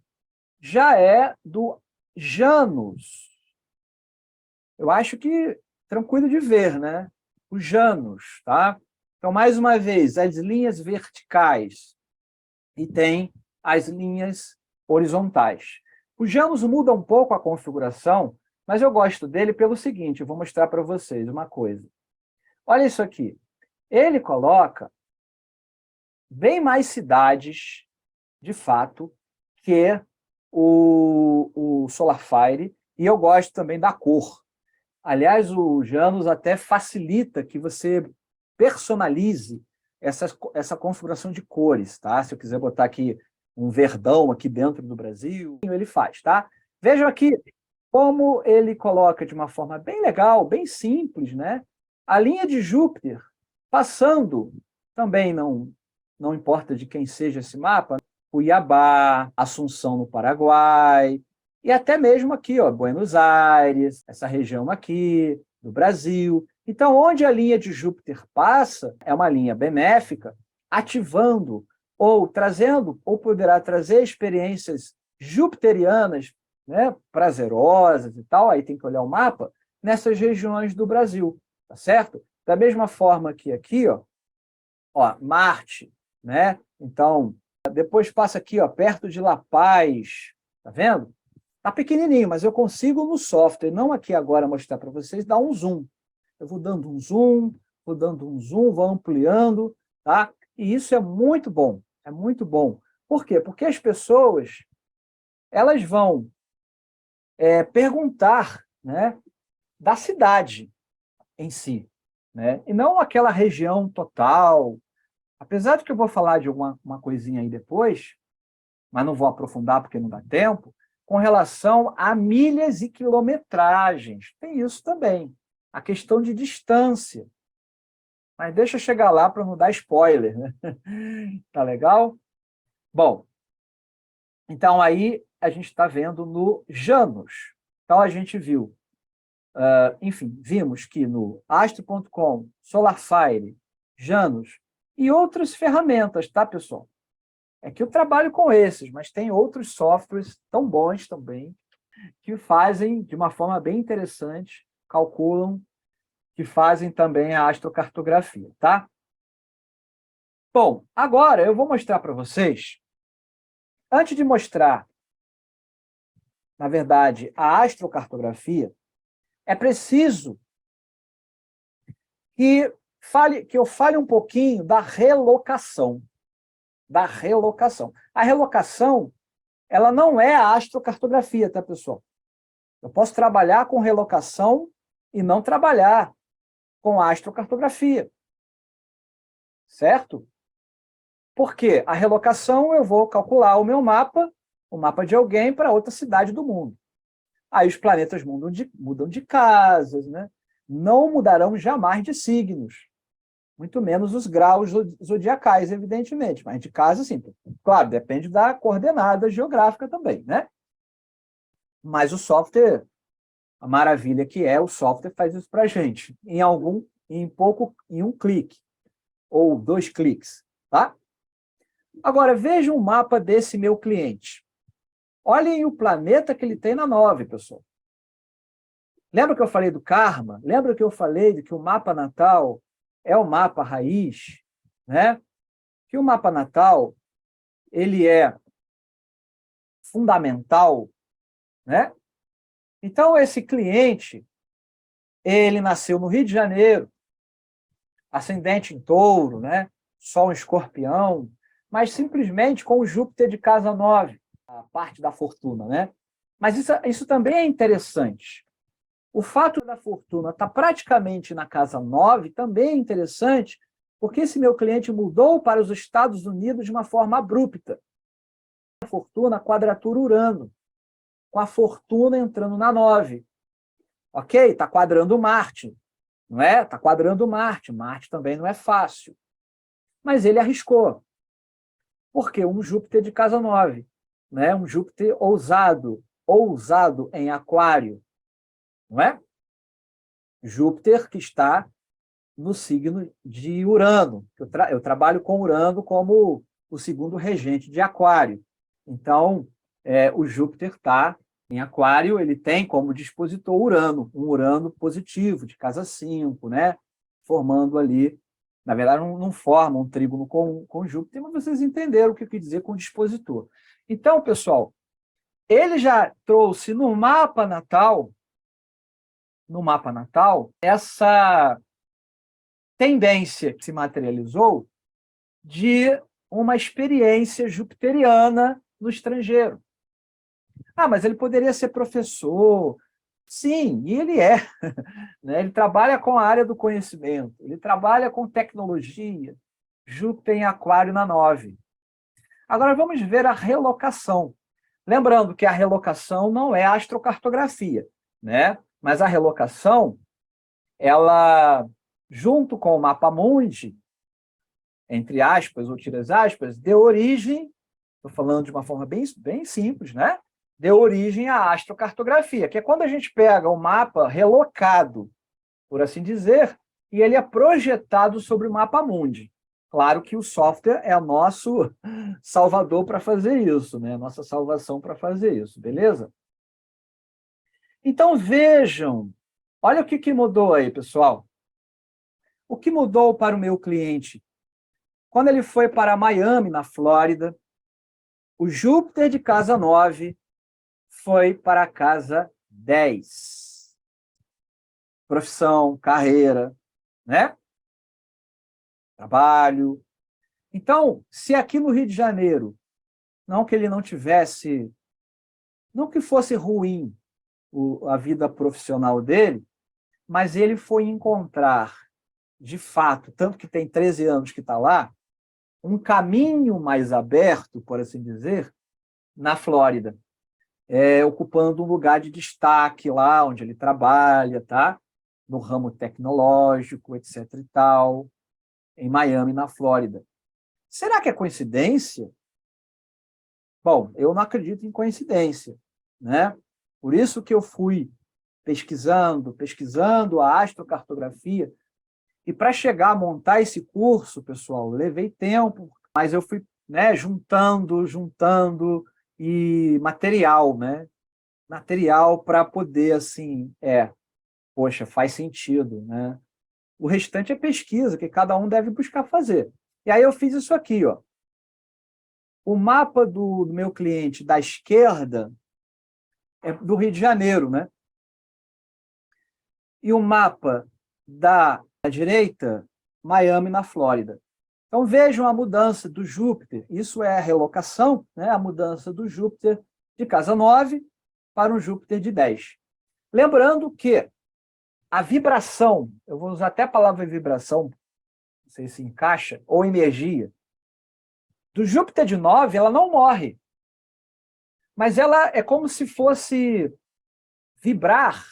já é do Janus. Eu acho que tranquilo de ver, né? O Janus, tá? Então, mais uma vez, as linhas verticais e tem as linhas horizontais. O Janus muda um pouco a configuração, mas eu gosto dele pelo seguinte, eu vou mostrar para vocês uma coisa. Olha isso aqui. Ele coloca bem mais cidades, de fato, que o SolarFire, e eu gosto também da cor. Aliás, o Janus até facilita que você personalize essa configuração de cores, tá? Se eu quiser botar aqui um verdão aqui dentro do Brasil, ele faz, tá? Vejam aqui como ele coloca de uma forma bem legal, bem simples, né? A linha de Júpiter passando, também não importa de quem seja esse mapa, Cuiabá, Assunção no Paraguai, e até mesmo aqui, ó, Buenos Aires, essa região aqui do Brasil. Então, onde a linha de Júpiter passa, é uma linha benéfica, ativando ou trazendo, ou poderá trazer experiências jupiterianas, né, prazerosas e tal, aí tem que olhar o mapa, nessas regiões do Brasil, tá certo? Da mesma forma que aqui, ó, Marte, né? Então, depois passa aqui, ó, perto de La Paz, tá vendo? Tá pequenininho, mas eu consigo no software, não aqui agora mostrar para vocês, dar um zoom. Eu vou dando um zoom, vou dando um zoom, vou ampliando, tá? E isso é muito bom, é muito bom. Por quê? Porque as pessoas, elas vão perguntar, né, da cidade em si, né? E não aquela região total. Apesar de que eu vou falar de uma coisinha aí depois, mas não vou aprofundar porque não dá tempo, com relação a milhas e quilometragens. Tem isso também. A questão de distância. Mas deixa eu chegar lá para não dar spoiler, né? Tá legal? Bom, então aí a gente está vendo no Janus. Então a gente viu, enfim, vimos que no astro.com, SolarFire, Janus e outras ferramentas, tá, pessoal? É que eu trabalho com esses, mas tem outros softwares tão bons também, que fazem de uma forma bem interessante, calculam, que fazem também a astrocartografia, tá? Bom, agora eu vou mostrar para vocês, antes de mostrar, na verdade, a astrocartografia, é preciso que eu fale um pouquinho da relocação. Da relocação. A relocação, ela não é a astrocartografia, tá, pessoal? Eu posso trabalhar com relocação e não trabalhar com astrocartografia. Certo? Porque a relocação, eu vou calcular o meu mapa o mapa de alguém para outra cidade do mundo. Aí os planetas mudam de casas, né? Não mudarão jamais de signos, muito menos os graus zodiacais, evidentemente, mas de casa, sim. Claro, depende da coordenada geográfica também, né? Mas o software, a maravilha que é, o software faz isso para a gente, em um clique, ou 2 cliques, tá? Agora, veja um mapa desse meu cliente. Olhem o planeta que ele tem na 9, pessoal. Lembra que eu falei do karma? Lembra que eu falei de que o mapa natal é o mapa raiz, né? Que o mapa natal, ele é fundamental, né? Então, esse cliente, ele nasceu no Rio de Janeiro, ascendente em touro, né? Sol em escorpião, mas simplesmente com o Júpiter de casa 9, a parte da fortuna, né? Mas isso também é interessante. O fato da fortuna estar praticamente na casa 9 também é interessante, porque esse meu cliente mudou para os Estados Unidos de uma forma abrupta. A fortuna quadratura Urano, com a fortuna entrando na 9. Ok? Está quadrando Marte, não é? Está quadrando Marte. Marte também não é fácil. Mas ele arriscou. Por quê? Um Júpiter de casa 9, né? Um Júpiter ousado em Aquário, não é? Júpiter que está no signo de Urano. Eu trabalho com Urano como o segundo regente de Aquário. Então, o Júpiter está em Aquário, ele tem como dispositor Urano, um Urano positivo, de casa 5, né? Formando ali, na verdade, não forma um trígono com Júpiter, mas vocês entenderam o que eu quis dizer com dispositor. Então, pessoal, ele já trouxe no mapa natal, essa tendência que se materializou de uma experiência jupiteriana no estrangeiro. Ah, mas ele poderia ser professor. Sim, e ele é. Né? Ele trabalha com a área do conhecimento, ele trabalha com tecnologia. Júpiter em Aquário na 9. Agora vamos ver a relocação. Lembrando que a relocação não é astrocartografia, né? Mas a relocação, ela, junto com o mapa mundi, entre aspas ou tiras aspas, deu origem, estou falando de uma forma bem simples, né? Deu origem à astrocartografia, que é quando a gente pega o mapa relocado, por assim dizer, e ele é projetado sobre o mapa mundi. Claro que o software é o nosso salvador para fazer isso, né? Nossa salvação para fazer isso, beleza? Então, vejam, olha o que mudou aí, pessoal. O que mudou para o meu cliente? Quando ele foi para Miami, na Flórida, o Júpiter de casa 9 foi para a casa 10. Profissão, carreira, né? Trabalho. Então, se aqui no Rio de Janeiro, não que ele não tivesse, não que fosse ruim a vida profissional dele, mas ele foi encontrar, de fato, tanto que tem 13 anos que está lá, um caminho mais aberto, por assim dizer, na Flórida, ocupando um lugar de destaque lá onde ele trabalha, tá? No ramo tecnológico, etc. e tal, em Miami, na Flórida. Será que é coincidência? Bom, eu não acredito em coincidência, né? Por isso que eu fui pesquisando a astrocartografia, e para chegar a montar esse curso, pessoal, levei tempo, mas eu fui, né, juntando e material, né? Material para poder, assim, poxa, faz sentido, né? O restante é pesquisa, que cada um deve buscar fazer. E aí eu fiz isso aqui, ó. O mapa do meu cliente da esquerda é do Rio de Janeiro, né? E o mapa da direita, Miami, na Flórida. Então, vejam a mudança do Júpiter. Isso é a relocação, né? A mudança do Júpiter de casa 9 para um Júpiter de 10. Lembrando que a vibração, eu vou usar até a palavra vibração, não sei se encaixa, ou energia, do Júpiter de 9, ela não morre. mas ela é como se fosse vibrar,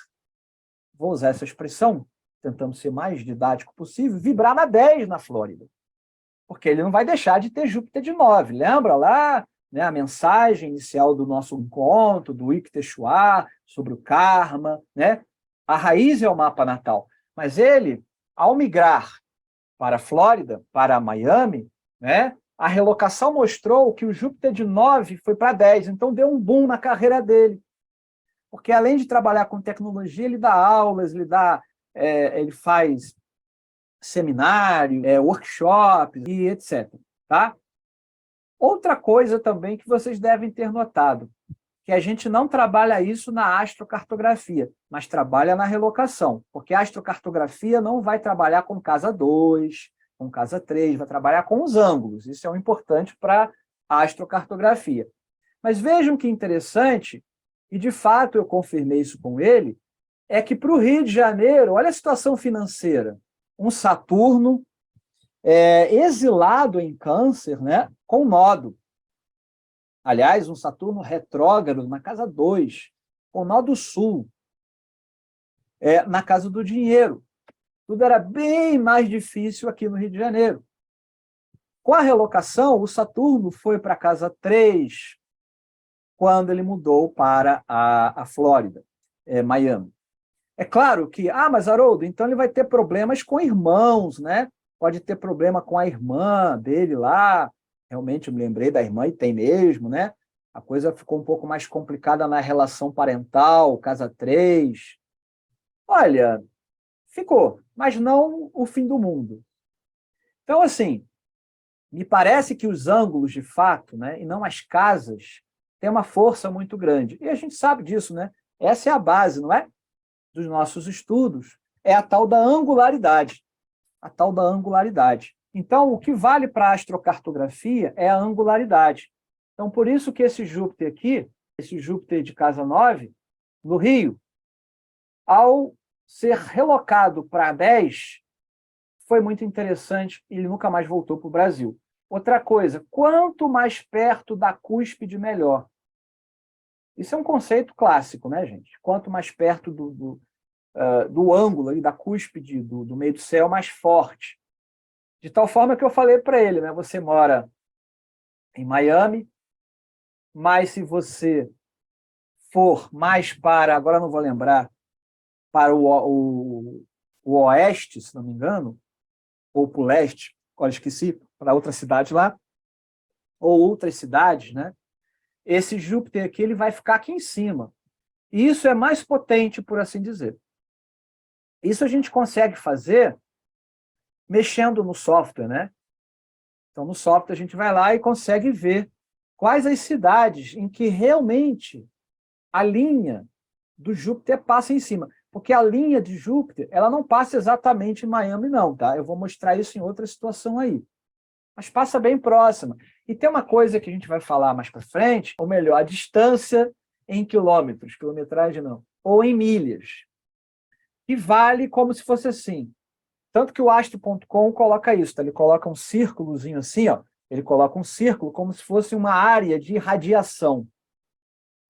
vou usar essa expressão, tentando ser mais didático possível, vibrar na 10 na Flórida. Porque ele não vai deixar de ter Júpiter de 9. Lembra lá, né, a mensagem inicial do nosso encontro, do Ikteshua, sobre o karma, né? A raiz é o mapa natal. Mas ele, ao migrar para a Flórida, para Miami, né, a relocação mostrou que o Júpiter de 9 foi para 10, então deu um boom na carreira dele. Porque além de trabalhar com tecnologia, ele dá aulas, ele faz seminário, workshops e etc. Tá? Outra coisa também que vocês devem ter notado, que a gente não trabalha isso na astrocartografia, mas trabalha na relocação, porque a astrocartografia não vai trabalhar com casa 2, com casa 3, vai trabalhar com os ângulos. Isso é um importante para a astrocartografia. Mas vejam que interessante, e de fato eu confirmei isso com ele, é que para o Rio de Janeiro, olha a situação financeira, um Saturno exilado em Câncer, né, com nodo. Aliás, um Saturno retrógrado na casa 2, com nodo sul, na casa do dinheiro. Tudo era bem mais difícil aqui no Rio de Janeiro. Com a relocação, o Saturno foi para a casa 3, quando ele mudou para a Flórida, Miami. É claro que, mas Haroldo, então ele vai ter problemas com irmãos, né? Pode ter problema com a irmã dele lá. Realmente eu me lembrei da irmã e tem mesmo, né? A coisa ficou um pouco mais complicada na relação parental, casa 3. Olha, ficou, mas não o fim do mundo. Então, assim, me parece que os ângulos, de fato, né, e não as casas, têm uma força muito grande. E a gente sabe disso, né? Essa é a base, não é? Dos nossos estudos, é a tal da angularidade. A tal da angularidade. Então, o que vale para a astrocartografia é a angularidade. Então, por isso que esse Júpiter aqui, esse Júpiter de casa 9, no Rio, ao ser relocado para 10, foi muito interessante e ele nunca mais voltou para o Brasil. Outra coisa, quanto mais perto da cúspide, melhor. Isso é um conceito clássico, né, gente? Quanto mais perto do ângulo ali, da cúspide, do meio do céu, mais forte. De tal forma que eu falei para ele, né? Você mora em Miami, mas se você for mais para, agora não vou lembrar, para o oeste, se não me engano, ou para o leste, agora esqueci, para outra cidade lá, ou outras cidades, né? Esse Júpiter aqui ele vai ficar aqui em cima. E isso é mais potente, por assim dizer. Isso a gente consegue fazer mexendo no software, né? Então, no software, a gente vai lá e consegue ver quais as cidades em que realmente a linha do Júpiter passa em cima. Porque a linha de Júpiter, ela não passa exatamente em Miami, não, tá? Eu vou mostrar isso em outra situação aí. Mas passa bem próxima. E tem uma coisa que a gente vai falar mais para frente, ou melhor, a distância em quilômetros, quilometragem não, ou em milhas, que vale como se fosse assim. Tanto que o astro.com coloca isso, tá? Ele coloca um círculozinho assim, ó. Ele coloca um círculo como se fosse uma área de radiação,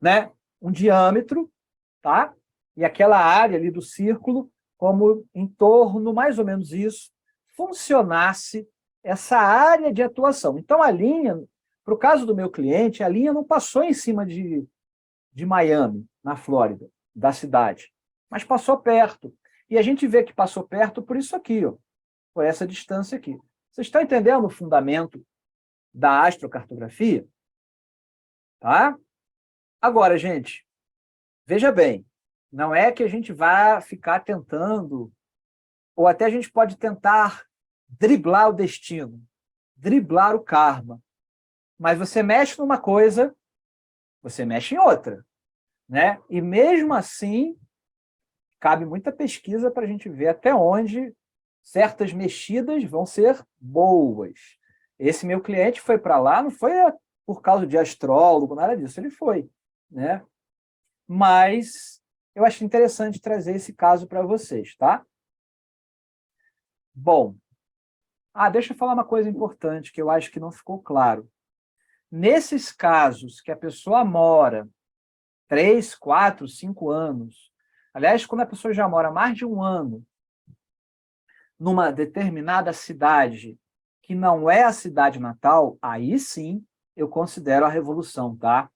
né? Um diâmetro, tá? E aquela área ali do círculo, como em torno, mais ou menos isso, funcionasse essa área de atuação. Então, a linha, para o caso do meu cliente, a linha não passou em cima de Miami, na Flórida, da cidade, mas passou perto. E a gente vê que passou perto por isso aqui, ó, por essa distância aqui. Vocês estão entendendo o fundamento da astrocartografia? Tá? Agora, gente, veja bem, não é que a gente vá ficar tentando, ou até a gente pode tentar driblar o destino, driblar o karma. Mas você mexe numa coisa, você mexe em outra, né? E mesmo assim, cabe muita pesquisa para a gente ver até onde certas mexidas vão ser boas. Esse meu cliente foi para lá, não foi por causa de astrólogo, nada disso, ele foi, né? Mas eu acho interessante trazer esse caso para vocês, tá? Bom, deixa eu falar uma coisa importante que eu acho que não ficou claro. Nesses casos que a pessoa mora 3, 4, 5 anos, aliás, quando a pessoa já mora mais de um ano numa determinada cidade que não é a cidade natal, aí sim eu considero a revolução, tá?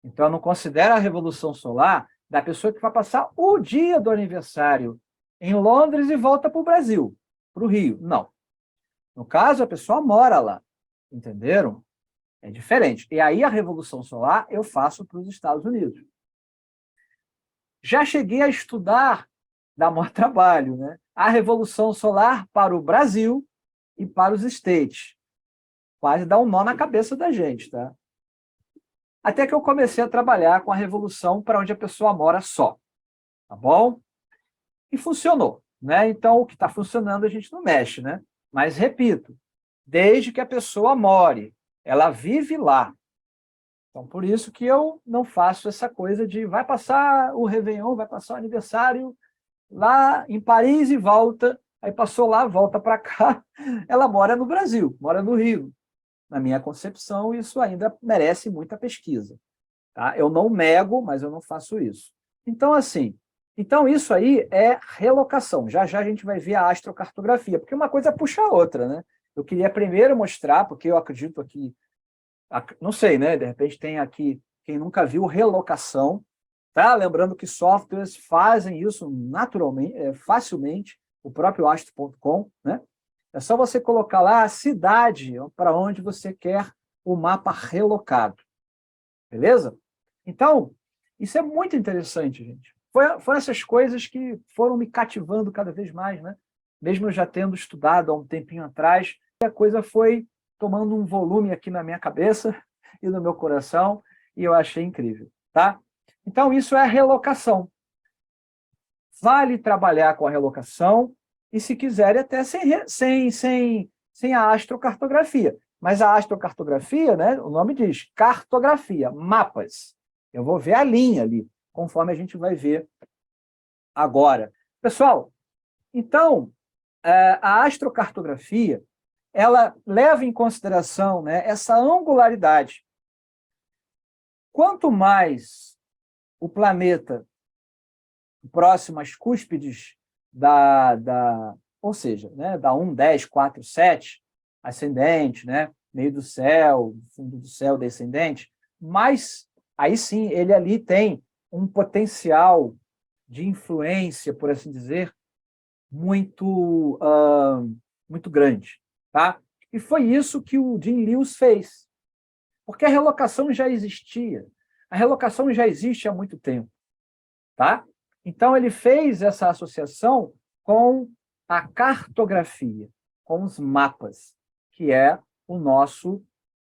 Então, eu não considero a revolução solar da pessoa que vai passar o dia do aniversário em Londres e volta para o Brasil, para o Rio. Não. No caso, a pessoa mora lá. Entenderam? É diferente. E aí, a revolução solar eu faço para os Estados Unidos. Já cheguei a estudar, dá maior trabalho, né? A revolução solar para o Brasil e para os States. Quase dá um nó na cabeça da gente, tá? Até que eu comecei a trabalhar com a revolução para onde a pessoa mora só, tá bom? E funcionou, né? Então, o que está funcionando a gente não mexe, né? Mas, repito, desde que a pessoa more, ela vive lá. Então, por isso que eu não faço essa coisa de vai passar o Réveillon, vai passar o aniversário lá em Paris e volta, aí passou lá, volta para cá. Ela mora no Brasil, mora no Rio. Na minha concepção, isso ainda merece muita pesquisa. Tá? Eu não nego, mas eu não faço isso. Então, assim, isso aí é relocação. Já já a gente vai ver a astrocartografia, porque uma coisa puxa a outra, né? Eu queria primeiro mostrar, porque eu acredito aqui, não sei, né? De repente tem aqui quem nunca viu relocação, tá? Lembrando que softwares fazem isso naturalmente, facilmente, o próprio astro.com, né? É só você colocar lá a cidade para onde você quer o mapa relocado. Beleza? Então, isso é muito interessante, gente. Foram essas coisas que foram me cativando cada vez mais, né? Mesmo eu já tendo estudado há um tempinho atrás, a coisa foi tomando um volume aqui na minha cabeça e no meu coração, e eu achei incrível, tá? Então, isso é a relocação. Vale trabalhar com a relocação e, se quiser, até sem a astrocartografia. Mas a astrocartografia, né, o nome diz cartografia, mapas. Eu vou ver a linha ali, conforme a gente vai ver agora. Pessoal, então, a astrocartografia, ela leva em consideração, né, essa angularidade. Quanto mais o planeta próximo às cúspides ou seja, né, da 1, 10, 4, 7, ascendente, né, meio do céu, fundo do céu descendente, mas aí sim ele ali tem um potencial de influência, por assim dizer, muito grande. Tá? E foi isso que o Jim Lewis fez, porque a relocação já existia. A relocação já existe há muito tempo. Tá? Então, ele fez essa associação com a cartografia, com os mapas, que é o nosso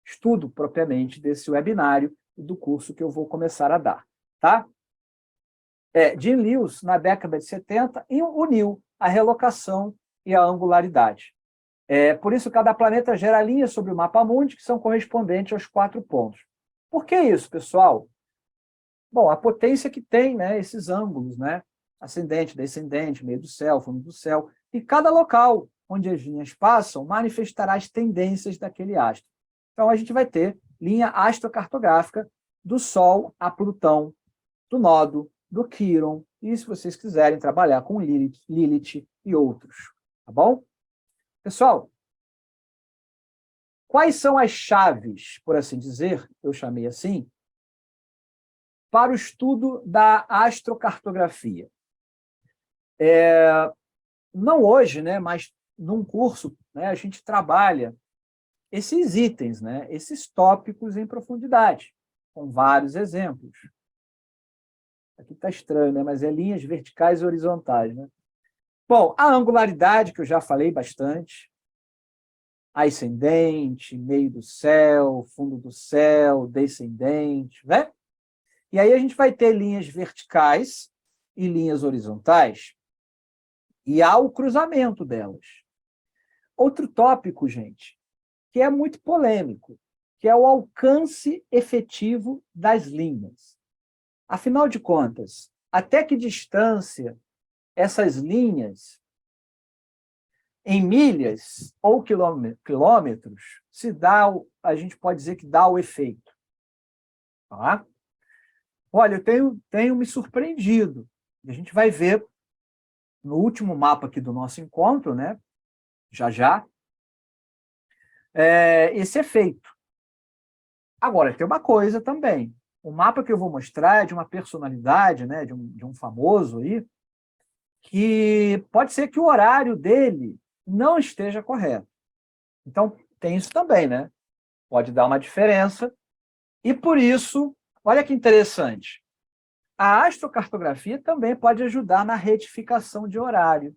estudo propriamente desse webinário e do curso que eu vou começar a dar. Tá? Jim Lewis, na década de 70, uniu a relocação e a angularidade. Por isso, cada planeta gera linhas sobre o mapa mundi que são correspondentes aos 4 pontos. Por que isso, pessoal? Bom, a potência que tem, né, esses ângulos, né, ascendente, descendente, meio do céu, fundo do céu, e cada local onde as linhas passam manifestará as tendências daquele astro. Então, a gente vai ter linha astrocartográfica do Sol a Plutão, do Nodo, do Quíron, e se vocês quiserem trabalhar com Lilith e outros. Tá bom? Pessoal, quais são as chaves, por assim dizer, eu chamei assim, para o estudo da astrocartografia? Não hoje, né, mas num curso, né, a gente trabalha esses itens, né, esses tópicos em profundidade, com vários exemplos. Aqui está estranho, né, mas é linhas verticais e horizontais. Né? Bom, a angularidade, que eu já falei bastante, ascendente, meio do céu, fundo do céu, descendente, né? E aí a gente vai ter linhas verticais e linhas horizontais, e há o cruzamento delas. Outro tópico, gente, que é muito polêmico, que é o alcance efetivo das linhas. Afinal de contas, até que distância essas linhas em milhas ou quilômetros, a gente pode dizer que dá o efeito. Tá? Olha, eu tenho me surpreendido. A gente vai ver no último mapa aqui do nosso encontro, né? Já, esse efeito. Agora, tem uma coisa também. O mapa que eu vou mostrar é de uma personalidade, né, de um famoso aí, que pode ser que o horário dele não esteja correto. Então, tem isso também, né? Pode dar uma diferença. E por isso, olha que interessante, a astrocartografia também pode ajudar na retificação de horário.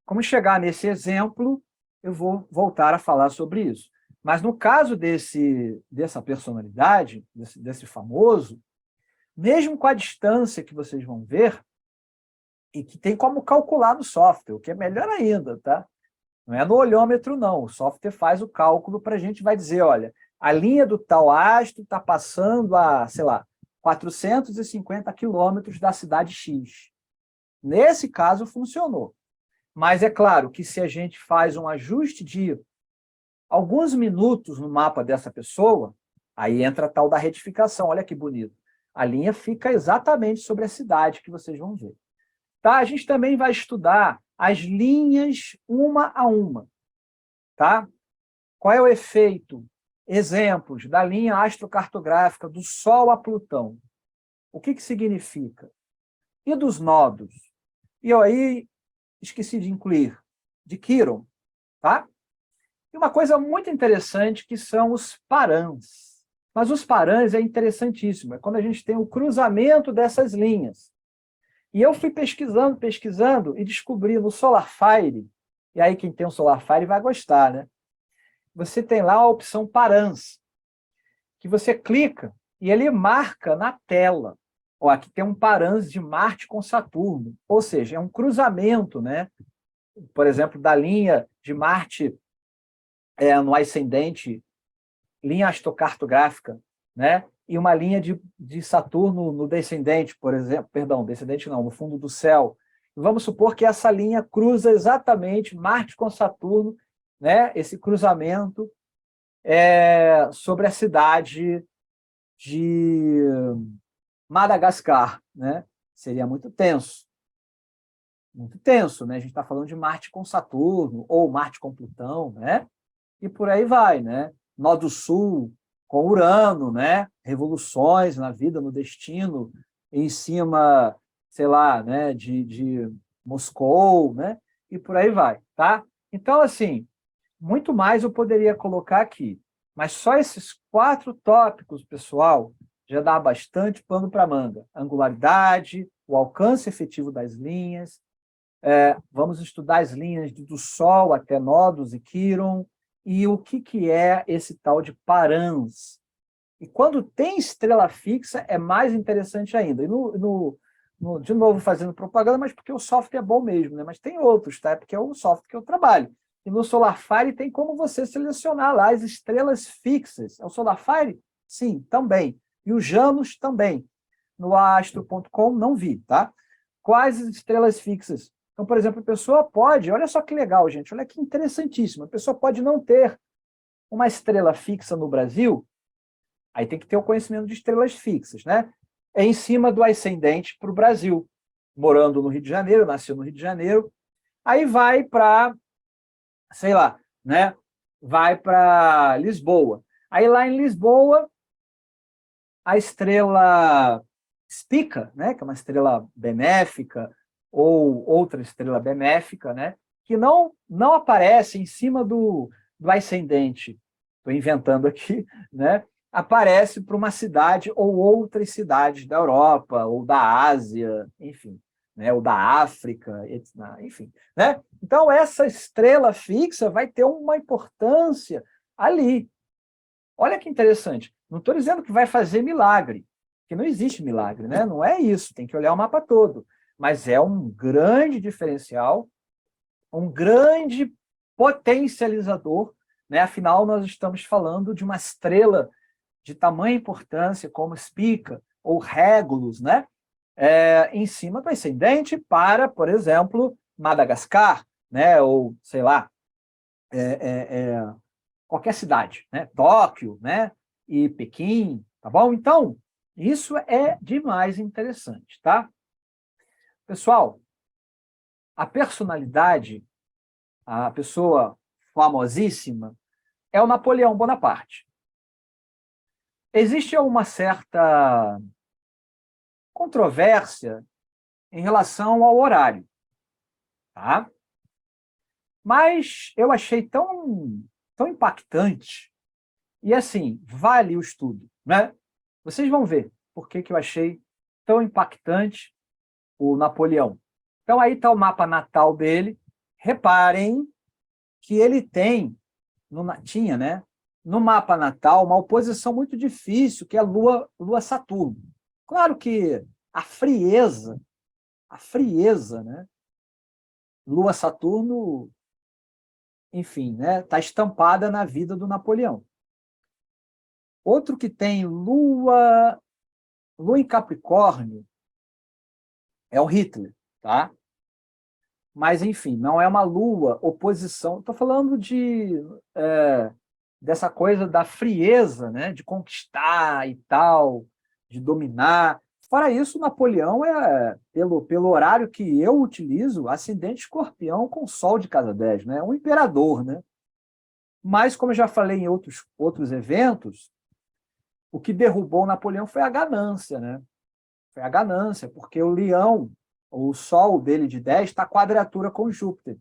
Como chegar nesse exemplo, eu vou voltar a falar sobre isso. Mas no caso dessa personalidade, desse famoso, mesmo com a distância que vocês vão ver, e que tem como calcular no software, o que é melhor ainda, tá? Não é no olhômetro, não. O software faz o cálculo para a gente, vai dizer, olha, a linha do tal astro está passando a, sei lá, 450 quilômetros da cidade X. Nesse caso, funcionou. Mas é claro que se a gente faz um ajuste de alguns minutos no mapa dessa pessoa, aí entra a tal da retificação. Olha que bonito. A linha fica exatamente sobre a cidade que vocês vão ver. Tá? A gente também vai estudar as linhas uma a uma. Tá? Qual é o efeito? Exemplos da linha astrocartográfica do Sol a Plutão. O que significa? E dos nodos? E aí, esqueci de incluir, de Quiron. Tá? E uma coisa muito interessante que são os parãs. Mas os parãs é interessantíssimo, é quando a gente tem o cruzamento dessas linhas. E eu fui pesquisando e descobri no SolarFire, e aí quem tem um SolarFire vai gostar, né? Você tem lá a opção parãs, que você clica e ele marca na tela. Ó, aqui tem um parãs de Marte com Saturno, ou seja, é um cruzamento, né? Por exemplo, da linha de Marte no ascendente, linha astrocartográfica, né? E uma linha de Saturno no descendente, por exemplo, perdão, descendente não, no fundo do céu. Vamos supor que essa linha cruza exatamente Marte com Saturno, né? Esse cruzamento sobre a cidade de Madagascar, né? Seria muito tenso, né? A gente está falando de Marte com Saturno ou Marte com Plutão, né? E por aí vai, né? Nó do Sul com Urano, né? Revoluções na vida, no destino, em cima, sei lá, né? de Moscou, né? E por aí vai, tá? Então, assim, muito mais eu poderia colocar aqui, mas só esses 4 tópicos, pessoal, já dá bastante pano para manga. Angularidade, o alcance efetivo das linhas, vamos estudar as linhas do Sol até Nodos e Quiron, e o que é esse tal de parãs. E quando tem estrela fixa, é mais interessante ainda. E de novo, fazendo propaganda, mas porque o software é bom mesmo, né? Mas tem outros, tá? Porque é o software que eu trabalho. E no SolarFire tem como você selecionar lá as estrelas fixas. É o SolarFire? Sim, também. E o Janus também. No astro.com não vi, tá? Quais as estrelas fixas? Então, por exemplo, a pessoa pode, olha só que legal, gente, olha que interessantíssimo, a pessoa pode não ter uma estrela fixa no Brasil, aí tem que ter o conhecimento de estrelas fixas, né? É em cima do ascendente para o Brasil, morando no Rio de Janeiro, nasceu no Rio de Janeiro, aí vai para, sei lá, né? Vai para Lisboa. Aí lá em Lisboa, a estrela Spica, né? Que é uma estrela benéfica, ou outra estrela benéfica, né? Que não aparece em cima do ascendente, estou inventando aqui, né? Aparece para uma cidade ou outras cidades da Europa, ou da Ásia, enfim, né? Ou da África, enfim. Né? Então, essa estrela fixa vai ter uma importância ali. Olha que interessante. Não estou dizendo que vai fazer milagre, que não existe milagre, né? Não é isso, tem que olhar o mapa todo. Mas é um grande diferencial, um grande potencializador, né? Afinal, nós estamos falando de uma estrela de tamanha importância como Spica ou Regulus, né? Em cima do ascendente para, por exemplo, Madagascar, né? Ou, sei lá, qualquer cidade, né? Tóquio, né? E Pequim, tá bom? Então, isso é demais interessante, tá? Pessoal, a personalidade, a pessoa famosíssima, é o Napoleão Bonaparte. Existe uma certa controvérsia em relação ao horário, tá? Mas eu achei tão impactante, e assim, vale o estudo, né? Vocês vão ver por que eu achei tão impactante o Napoleão. Então aí está o mapa natal dele. Reparem que ele tinha, né, no mapa natal, uma oposição muito difícil, que é a Lua Saturno. Claro que a frieza, né, Lua Saturno, enfim, né, está estampada na vida do Napoleão. Outro que tem Lua em Capricórnio é o Hitler, tá? Mas, enfim, não é uma Lua oposição. Estou falando dessa coisa da frieza, né, de conquistar e tal, de dominar. Fora isso, Napoleão pelo horário que eu utilizo, ascendente escorpião com sol de casa 10, né? É um imperador, né? Mas, como eu já falei em outros eventos, o que derrubou Napoleão foi a ganância, né? Foi a ganância, porque o leão, o sol dele de 10 está quadratura com Júpiter.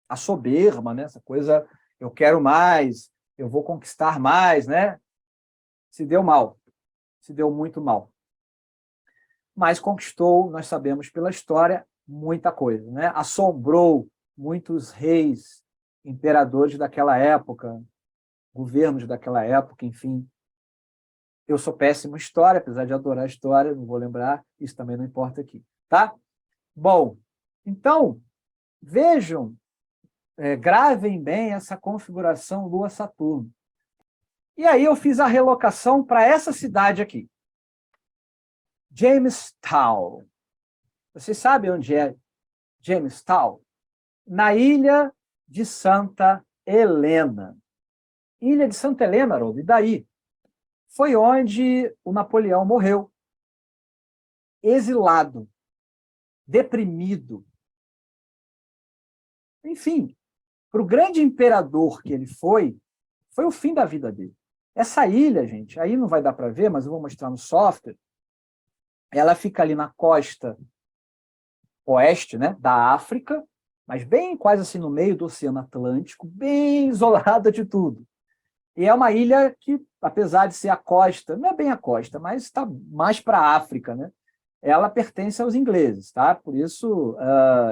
A soberba, né? Essa coisa, eu quero mais, eu vou conquistar mais, né? Se deu mal, se deu muito mal. Mas conquistou, nós sabemos pela história, muita coisa, né? Assombrou muitos reis, imperadores daquela época, governos daquela época, enfim. Eu sou péssimo em história, apesar de adorar a história, não vou lembrar, isso também não importa aqui, tá? Bom, então, vejam, gravem bem essa configuração Lua-Saturno. E aí eu fiz a relocação para essa cidade aqui, Jamestown. Vocês sabem onde é Jamestown? Na ilha de Santa Helena. Ilha de Santa Helena, Haroldo, e daí? Foi onde o Napoleão morreu, exilado, deprimido. Enfim, para o grande imperador que ele foi o fim da vida dele. Essa ilha, gente, aí não vai dar para ver, mas eu vou mostrar no software, ela fica ali na costa oeste, né, da África, mas bem quase assim no meio do Oceano Atlântico, bem isolada de tudo. E é uma ilha que, apesar de ser a costa, não é bem a costa, mas está mais para a África, né? Ela pertence aos ingleses, tá? Por isso,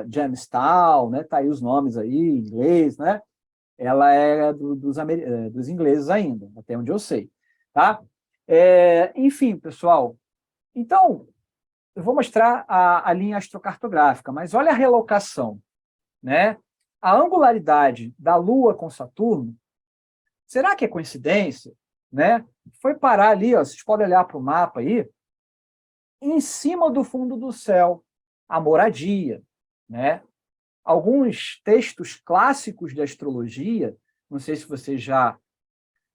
Jamestown, né? Tá aí os nomes aí, em inglês, né? Ela é dos ingleses ainda, até onde eu sei, tá? Enfim, pessoal, então, eu vou mostrar a linha astrocartográfica, mas olha a relocação, né? A angularidade da Lua com Saturno, será que é coincidência? Né? Foi parar ali, ó, vocês podem olhar para o mapa aí, em cima do fundo do céu, a moradia, né? Alguns textos clássicos de astrologia, não sei se vocês já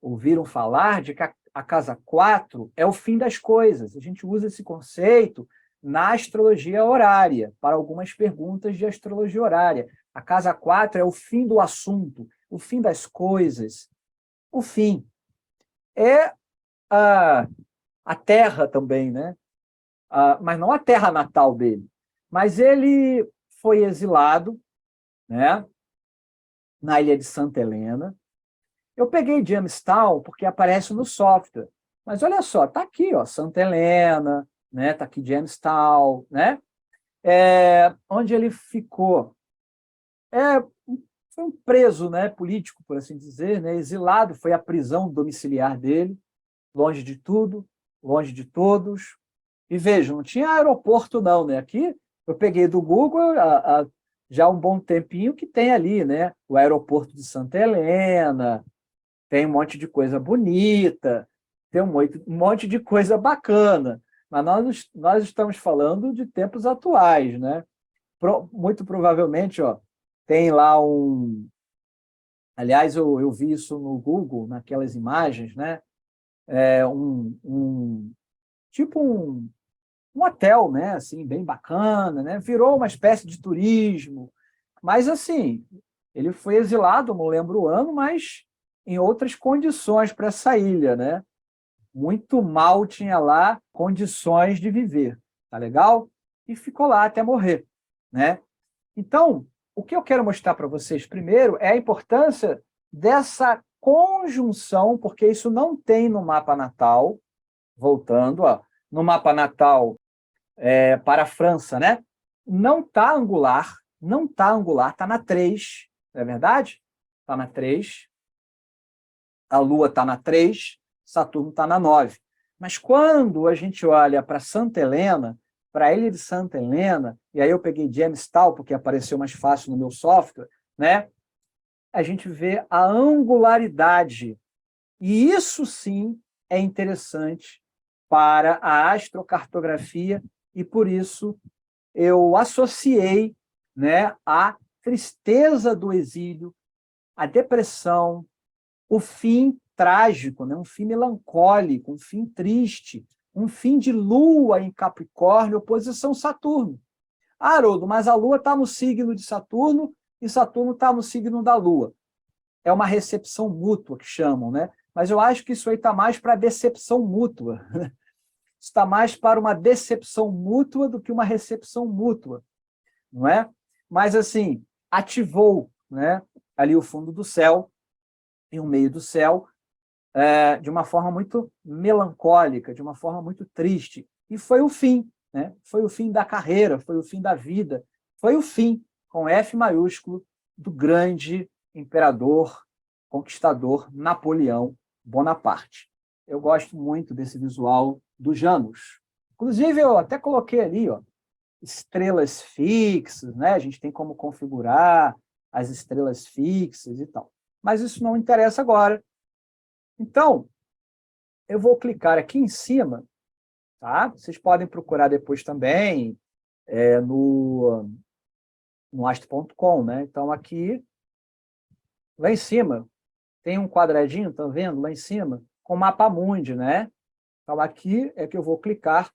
ouviram falar de que a casa 4 é o fim das coisas. A gente usa esse conceito na astrologia horária, para algumas perguntas de astrologia horária. A casa 4 é o fim do assunto, o fim das coisas, o fim. É a terra também, né? Mas não a terra natal dele. Mas ele foi exilado, né, na ilha de Santa Helena. Eu peguei Jamestown porque aparece no software. Mas olha só, está aqui, ó, Santa Helena, né? Está aqui Jamestown, né? Onde ele ficou. Foi um preso, né, político, por assim dizer, né, exilado, foi a prisão domiciliar dele, longe de tudo, longe de todos. E vejam, não tinha aeroporto não, né? Aqui eu peguei do Google já há um bom tempinho que tem ali, né? O aeroporto de Santa Helena, tem um monte de coisa bonita, tem um monte de coisa bacana. Mas nós estamos falando de tempos atuais, né? Muito provavelmente, ó, tem lá um... Aliás, eu vi isso no Google, naquelas imagens, né? Tipo um hotel, né? Assim, bem bacana, né? Virou uma espécie de turismo. Mas, assim, ele foi exilado, não lembro o ano, mas em outras condições para essa ilha, né? Muito mal tinha lá condições de viver, tá legal? E ficou lá até morrer, né? Então, o que eu quero mostrar para vocês primeiro é a importância dessa conjunção, porque isso não tem no mapa natal, voltando, ó, no mapa natal para a França, né? Não está angular, não está angular, está na 3, não é verdade? Está na 3, a Lua está na 3, Saturno está na 9. Mas quando a gente olha para Santa Helena, para a ilha de Santa Helena, e aí eu peguei Jamestown, porque apareceu mais fácil no meu software, né? A gente vê a angularidade. E isso sim é interessante para a astrocartografia, e por isso eu associei, né, a tristeza do exílio, a depressão, o fim trágico, né? Um fim melancólico, um fim triste, um fim de Lua em Capricórnio, oposição Saturno. Ah, Haroldo, mas a Lua está no signo de Saturno e Saturno está no signo da Lua. É uma recepção mútua que chamam, né? Mas eu acho que isso aí está mais para decepção mútua. Está mais para uma decepção mútua do que uma recepção mútua, não é? Mas, assim, ativou, né, ali o fundo do céu e o meio do céu, de uma forma muito melancólica, de uma forma muito triste. E foi o fim, né? Foi o fim da carreira, foi o fim da vida, foi o fim, com F maiúsculo, do grande imperador, conquistador Napoleão Bonaparte. Eu gosto muito desse visual do Janus. Inclusive, eu até coloquei ali, ó, estrelas fixas, né? A gente tem como configurar as estrelas fixas e tal. Mas isso não interessa agora. Então, eu vou clicar aqui em cima, tá? Vocês podem procurar depois também no astro.com, né? Então, aqui, lá em cima, tem um quadradinho, tá vendo? Lá em cima, com mapa mundi, né? Então, aqui é que eu vou clicar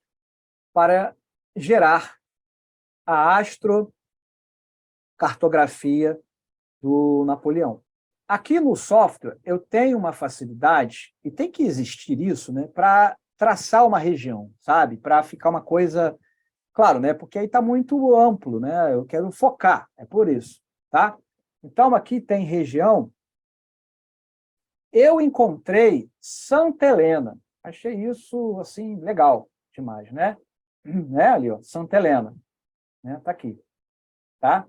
para gerar a astrocartografia do Napoleão. Aqui no software, eu tenho uma facilidade, e tem que existir isso, né, para traçar uma região, sabe? Para ficar uma coisa... Claro, né, porque aí está muito amplo, né? Eu quero focar, é por isso, tá? Então, aqui tem região. Eu encontrei Santa Helena. Achei isso, assim, legal demais, né? Né, ali, ó, Santa Helena. Né? Tá aqui, tá?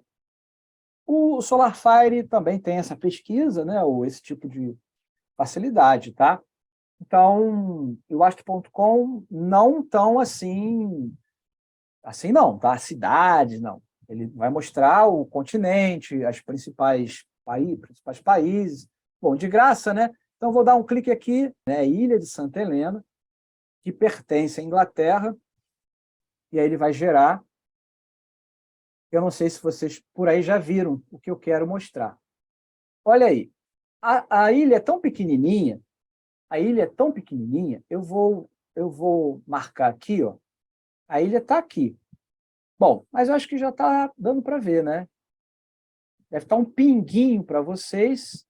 O SolarFire também tem essa pesquisa, né, ou esse tipo de facilidade, tá? Então, eu acho que .com não tão assim não, tá? Cidades, não. Ele vai mostrar o continente, as principais países. Bom, de graça, né? Então, vou dar um clique aqui, né? Ilha de Santa Helena, que pertence à Inglaterra, e aí ele vai gerar. Eu não sei se vocês por aí já viram o que eu quero mostrar. Olha aí, a ilha é tão pequenininha, eu vou marcar aqui, ó, a ilha está aqui. Bom, mas eu acho que já está dando para ver, né? Deve estar um pinguinho para vocês,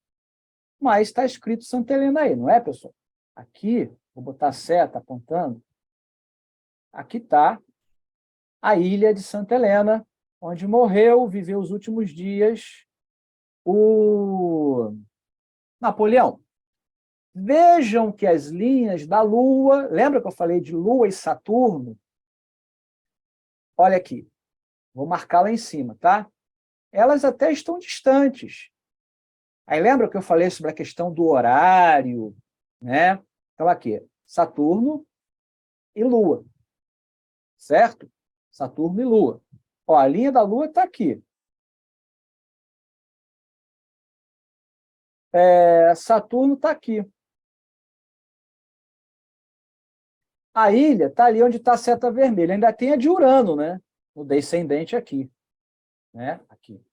mas está escrito Santa Helena aí, não é, pessoal? Aqui, vou botar a seta apontando, aqui está a ilha de Santa Helena, onde morreu, viveu os últimos dias, o Napoleão. Vejam que as linhas da Lua, lembra que eu falei de Lua e Saturno? Olha aqui, vou marcar lá em cima, tá? Elas até estão distantes. Aí lembra que eu falei sobre a questão do horário, né? Então aqui, Saturno e Lua, certo? Saturno e Lua. Ó, a linha da Lua está aqui. Saturno está aqui. A ilha está ali onde está a seta vermelha. Ainda tem a de Urano, né? O descendente aqui. Né? Aqui.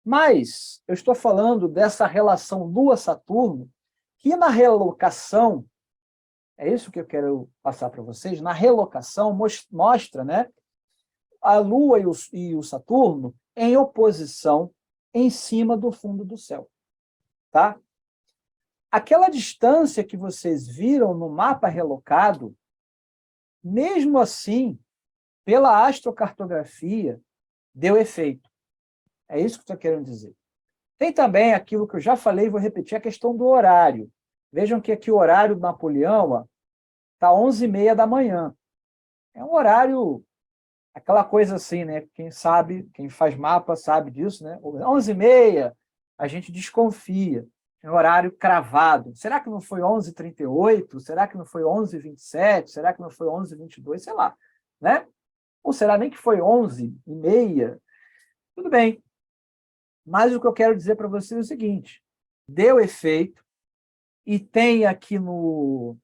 Mas eu estou falando dessa relação Lua-Saturno, que na relocação, é isso que eu quero passar para vocês, na relocação mostra, né, a Lua e o Saturno em oposição em cima do fundo do céu. Tá? Aquela distância que vocês viram no mapa relocado, mesmo assim, pela astrocartografia, deu efeito. É isso que eu estou querendo dizer. Tem também aquilo que eu já falei, vou repetir, a questão do horário. Vejam que aqui o horário do Napoleão está 11h30 da manhã. É um horário, aquela coisa assim, né? Quem sabe, quem faz mapa sabe disso, né? 11h30, a gente desconfia. É um horário cravado. Será que não foi 11h38? Será que não foi 11h27? Será que não foi 11h22? Sei lá, né? Ou será nem que foi 11h30? Tudo bem. Mas o que eu quero dizer para vocês é o seguinte: deu efeito, e tem aqui no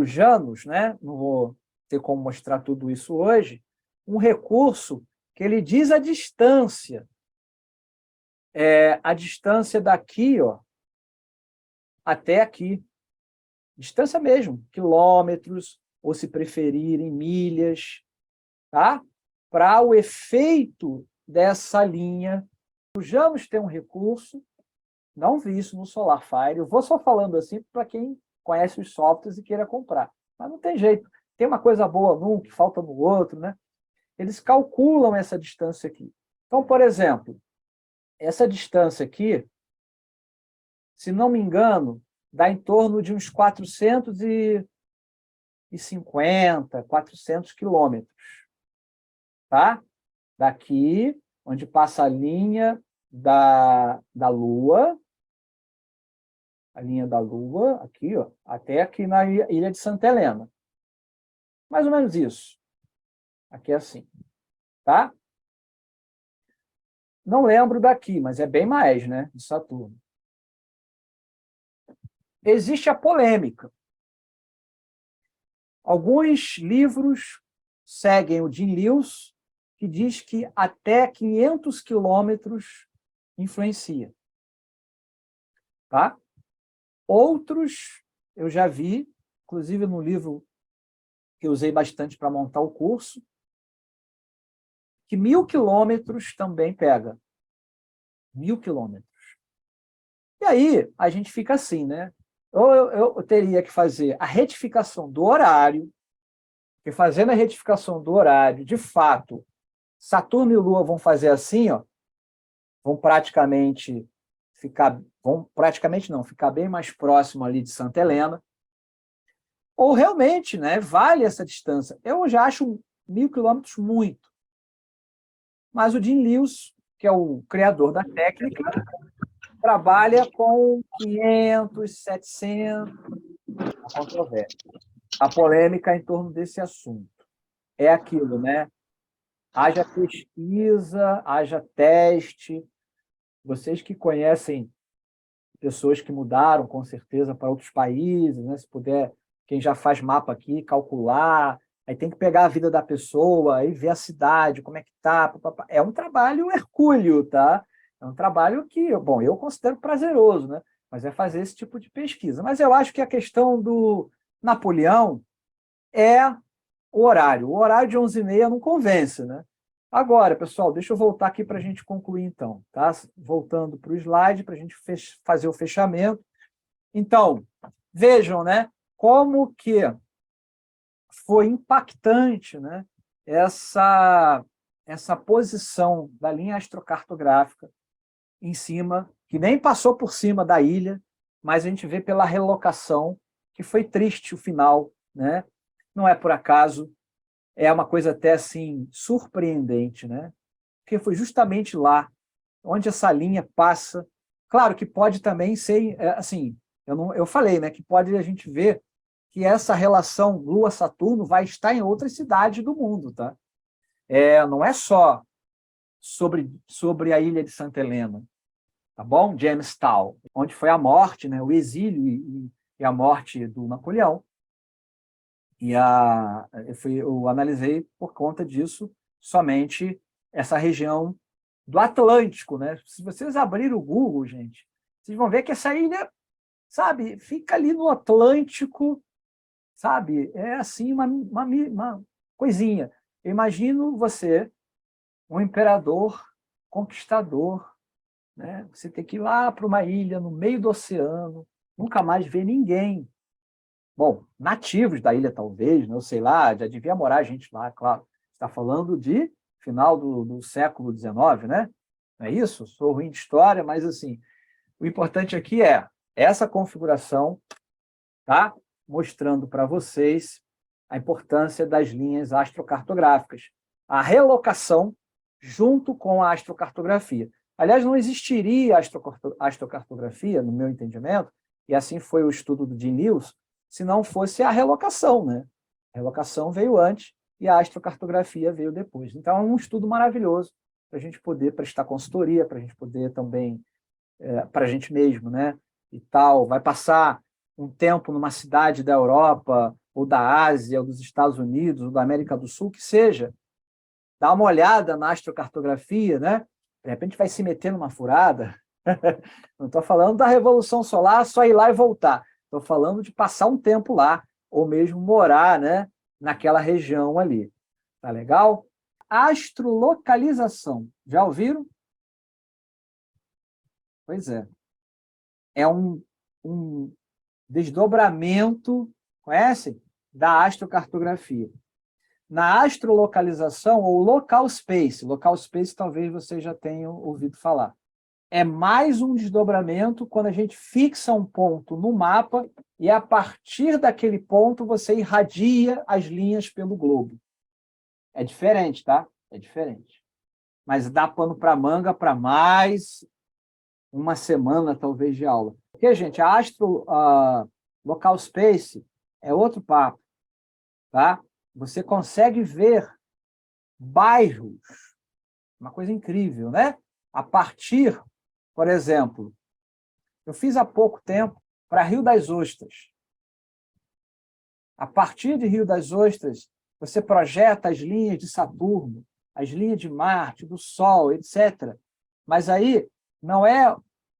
Janus, né? Não vou ter como mostrar tudo isso hoje, um recurso que ele diz a distância daqui, ó, até aqui. Distância mesmo, quilômetros, ou se preferirem, milhas, tá? Para o efeito dessa linha. O Janus tem um recurso, não vi isso no SolarFire, eu vou só falando assim para quem conhece os softwares e queira comprar. Mas não tem jeito, tem uma coisa boa num que falta no outro, né? Eles calculam essa distância aqui. Então, por exemplo, essa distância aqui, se não me engano, dá em torno de uns 450, 400 quilômetros. Tá? Daqui, onde passa a linha da Lua, aqui, ó, até aqui na ilha de Santa Helena. Mais ou menos isso. Aqui é assim. Tá? Não lembro daqui, mas é bem mais, né? De Saturno. Existe a polêmica. Alguns livros seguem o Jim Lewis, que diz que até 500 quilômetros influencia. Tá? Outros, eu já vi, inclusive no livro que eu usei bastante para montar o curso, que 1.000 quilômetros também pega. 1.000 quilômetros. E aí, a gente fica assim, né? Ou eu teria que fazer a retificação do horário, porque fazendo a retificação do horário, de fato, Saturno e Lua vão fazer assim, ó, vão praticamente ficar bem mais próximo ali de Santa Helena, ou realmente, né, vale essa distância. Eu já acho 1.000 quilômetros muito. Mas o Jim Lewis, que é o criador da técnica, trabalha com 500, 700, a controvérsia. A polêmica em torno desse assunto. É aquilo, né? Haja pesquisa, haja teste. Vocês que conhecem pessoas que mudaram, com certeza, para outros países, né? Se puder, quem já faz mapa aqui, calcular, aí tem que pegar a vida da pessoa, aí ver a cidade, como é que tá. É um trabalho hercúleo, tá? É um trabalho que, bom, eu considero prazeroso, né? Mas é fazer esse tipo de pesquisa. Mas eu acho que a questão do Napoleão é o horário. O horário de 11h30 não convence, né? Agora, pessoal, deixa eu voltar aqui para a gente concluir, então. Tá? Voltando para o slide, para a gente fazer o fechamento. Então, vejam, né, como que foi impactante, né, essa posição da linha astrocartográfica em cima, que nem passou por cima da ilha, mas a gente vê pela relocação que foi triste o final, né? Não é por acaso, é uma coisa até assim surpreendente, né? Porque foi justamente lá onde essa linha passa. Claro que pode também ser assim, eu falei, né, que pode a gente ver que essa relação Lua-Saturno vai estar em outras cidades do mundo, tá? Não é só sobre a ilha de Santa Helena, tá bom? Jamestown, onde foi a morte, né, o exílio e a morte do Napoleão. Eu analisei por conta disso somente essa região do Atlântico, né? Se vocês abrirem o Google, gente, vocês vão ver que essa ilha, sabe, fica ali no Atlântico, sabe? É assim uma coisinha. Eu imagino você, um imperador, conquistador, né? Você tem que ir lá para uma ilha no meio do oceano, nunca mais ver ninguém. Bom, nativos da ilha, talvez, né? Eu sei lá, já devia morar gente lá, claro. Está falando de final do século XIX, né? Não é isso? Sou ruim de história, mas assim, o importante aqui é essa configuração, tá? Mostrando para vocês a importância das linhas astrocartográficas. A relocação junto com a astrocartografia. Aliás, não existiria astrocartografia, no meu entendimento, e assim foi o estudo do Jim Lewis, se não fosse a relocação, né? A relocação veio antes e a astrocartografia veio depois. Então, é um estudo maravilhoso para a gente poder prestar consultoria, para a gente poder também, para a gente mesmo, né? E tal, vai passar um tempo numa cidade da Europa, ou da Ásia, ou dos Estados Unidos, ou da América do Sul, que seja, dá uma olhada na astrocartografia, né? De repente vai se meter numa furada. Não estou falando da Revolução Solar, só ir lá e voltar. Estou falando de passar um tempo lá, ou mesmo morar, né, naquela região ali. Tá legal? Astrolocalização. Já ouviram? Pois é. É um desdobramento, conhece? Da astrocartografia. Na astrolocalização, ou local space talvez vocês já tenham ouvido falar. É mais um desdobramento quando a gente fixa um ponto no mapa e, a partir daquele ponto, você irradia as linhas pelo globo. É diferente, tá? É diferente. Mas dá pano para manga para mais uma semana, talvez, de aula. Porque, gente, a local space é outro papo, tá? Você consegue ver bairros, uma coisa incrível, né? A partir, por exemplo, eu fiz há pouco tempo para Rio das Ostras. A partir de Rio das Ostras, você projeta as linhas de Saturno, as linhas de Marte, do Sol, etc. Mas aí não é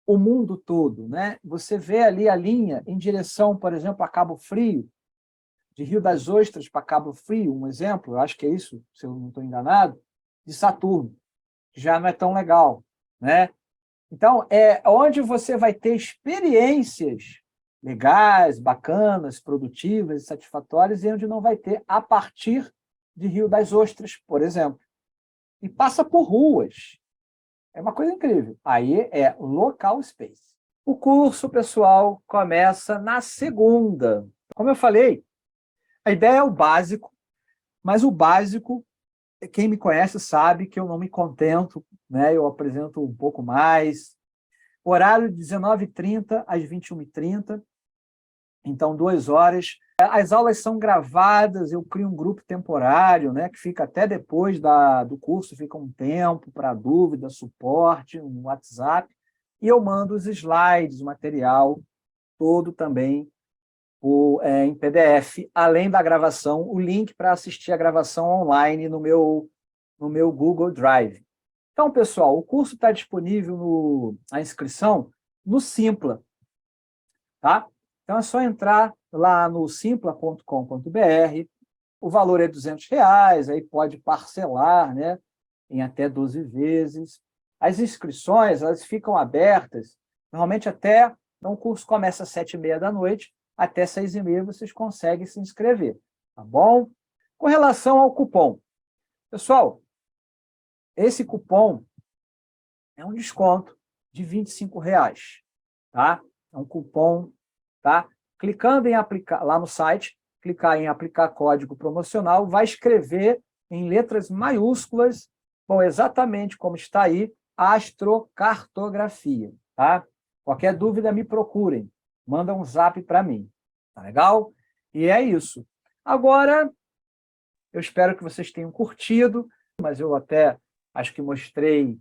o mundo todo, né? Você vê ali a linha em direção, por exemplo, a Cabo Frio, de Rio das Ostras para Cabo Frio, um exemplo, eu acho que é isso, se eu não estou enganado, de Saturno, que já não é tão legal, né? Então, é onde você vai ter experiências legais, bacanas, produtivas e satisfatórias, e onde não vai ter a partir de Rio das Ostras, por exemplo. E passa por ruas. É uma coisa incrível. Aí é local space. O curso, pessoal, começa na segunda. Como eu falei, a ideia é o básico, mas o básico, quem me conhece sabe que eu não me contento, né? Eu apresento um pouco mais. Horário de 19h30 às 21h30, então 2 horas. As aulas são gravadas, eu crio um grupo temporário, né, que fica até depois do curso, fica um tempo para dúvida, suporte, um WhatsApp, e eu mando os slides, o material todo também em PDF, além da gravação, o link para assistir a gravação online no meu Google Drive. Então, pessoal, o curso está disponível, a inscrição, no Simpla. Tá? Então, é só entrar lá no simpla.com.br, o valor é R$ 200, aí pode parcelar, né, em até 12 vezes. As inscrições, elas ficam abertas, normalmente então o curso começa às 7h30, até 6h30 vocês conseguem se inscrever, tá bom? Com relação ao cupom, pessoal, esse cupom é um desconto de R$ 25, tá? É um cupom, tá? Clicando em aplicar, lá no site, clicar em aplicar código promocional, vai escrever em letras maiúsculas, bom, exatamente como está aí, astrocartografia, tá? Qualquer dúvida, me procurem. Manda um zap para mim, tá legal? E é isso. Agora, eu espero que vocês tenham curtido, mas eu até acho que mostrei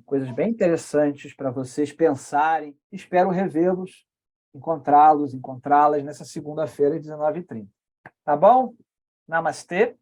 coisas bem interessantes para vocês pensarem. Espero revê-los, encontrá-las nessa segunda-feira, às 19h30. Tá bom? Namastê.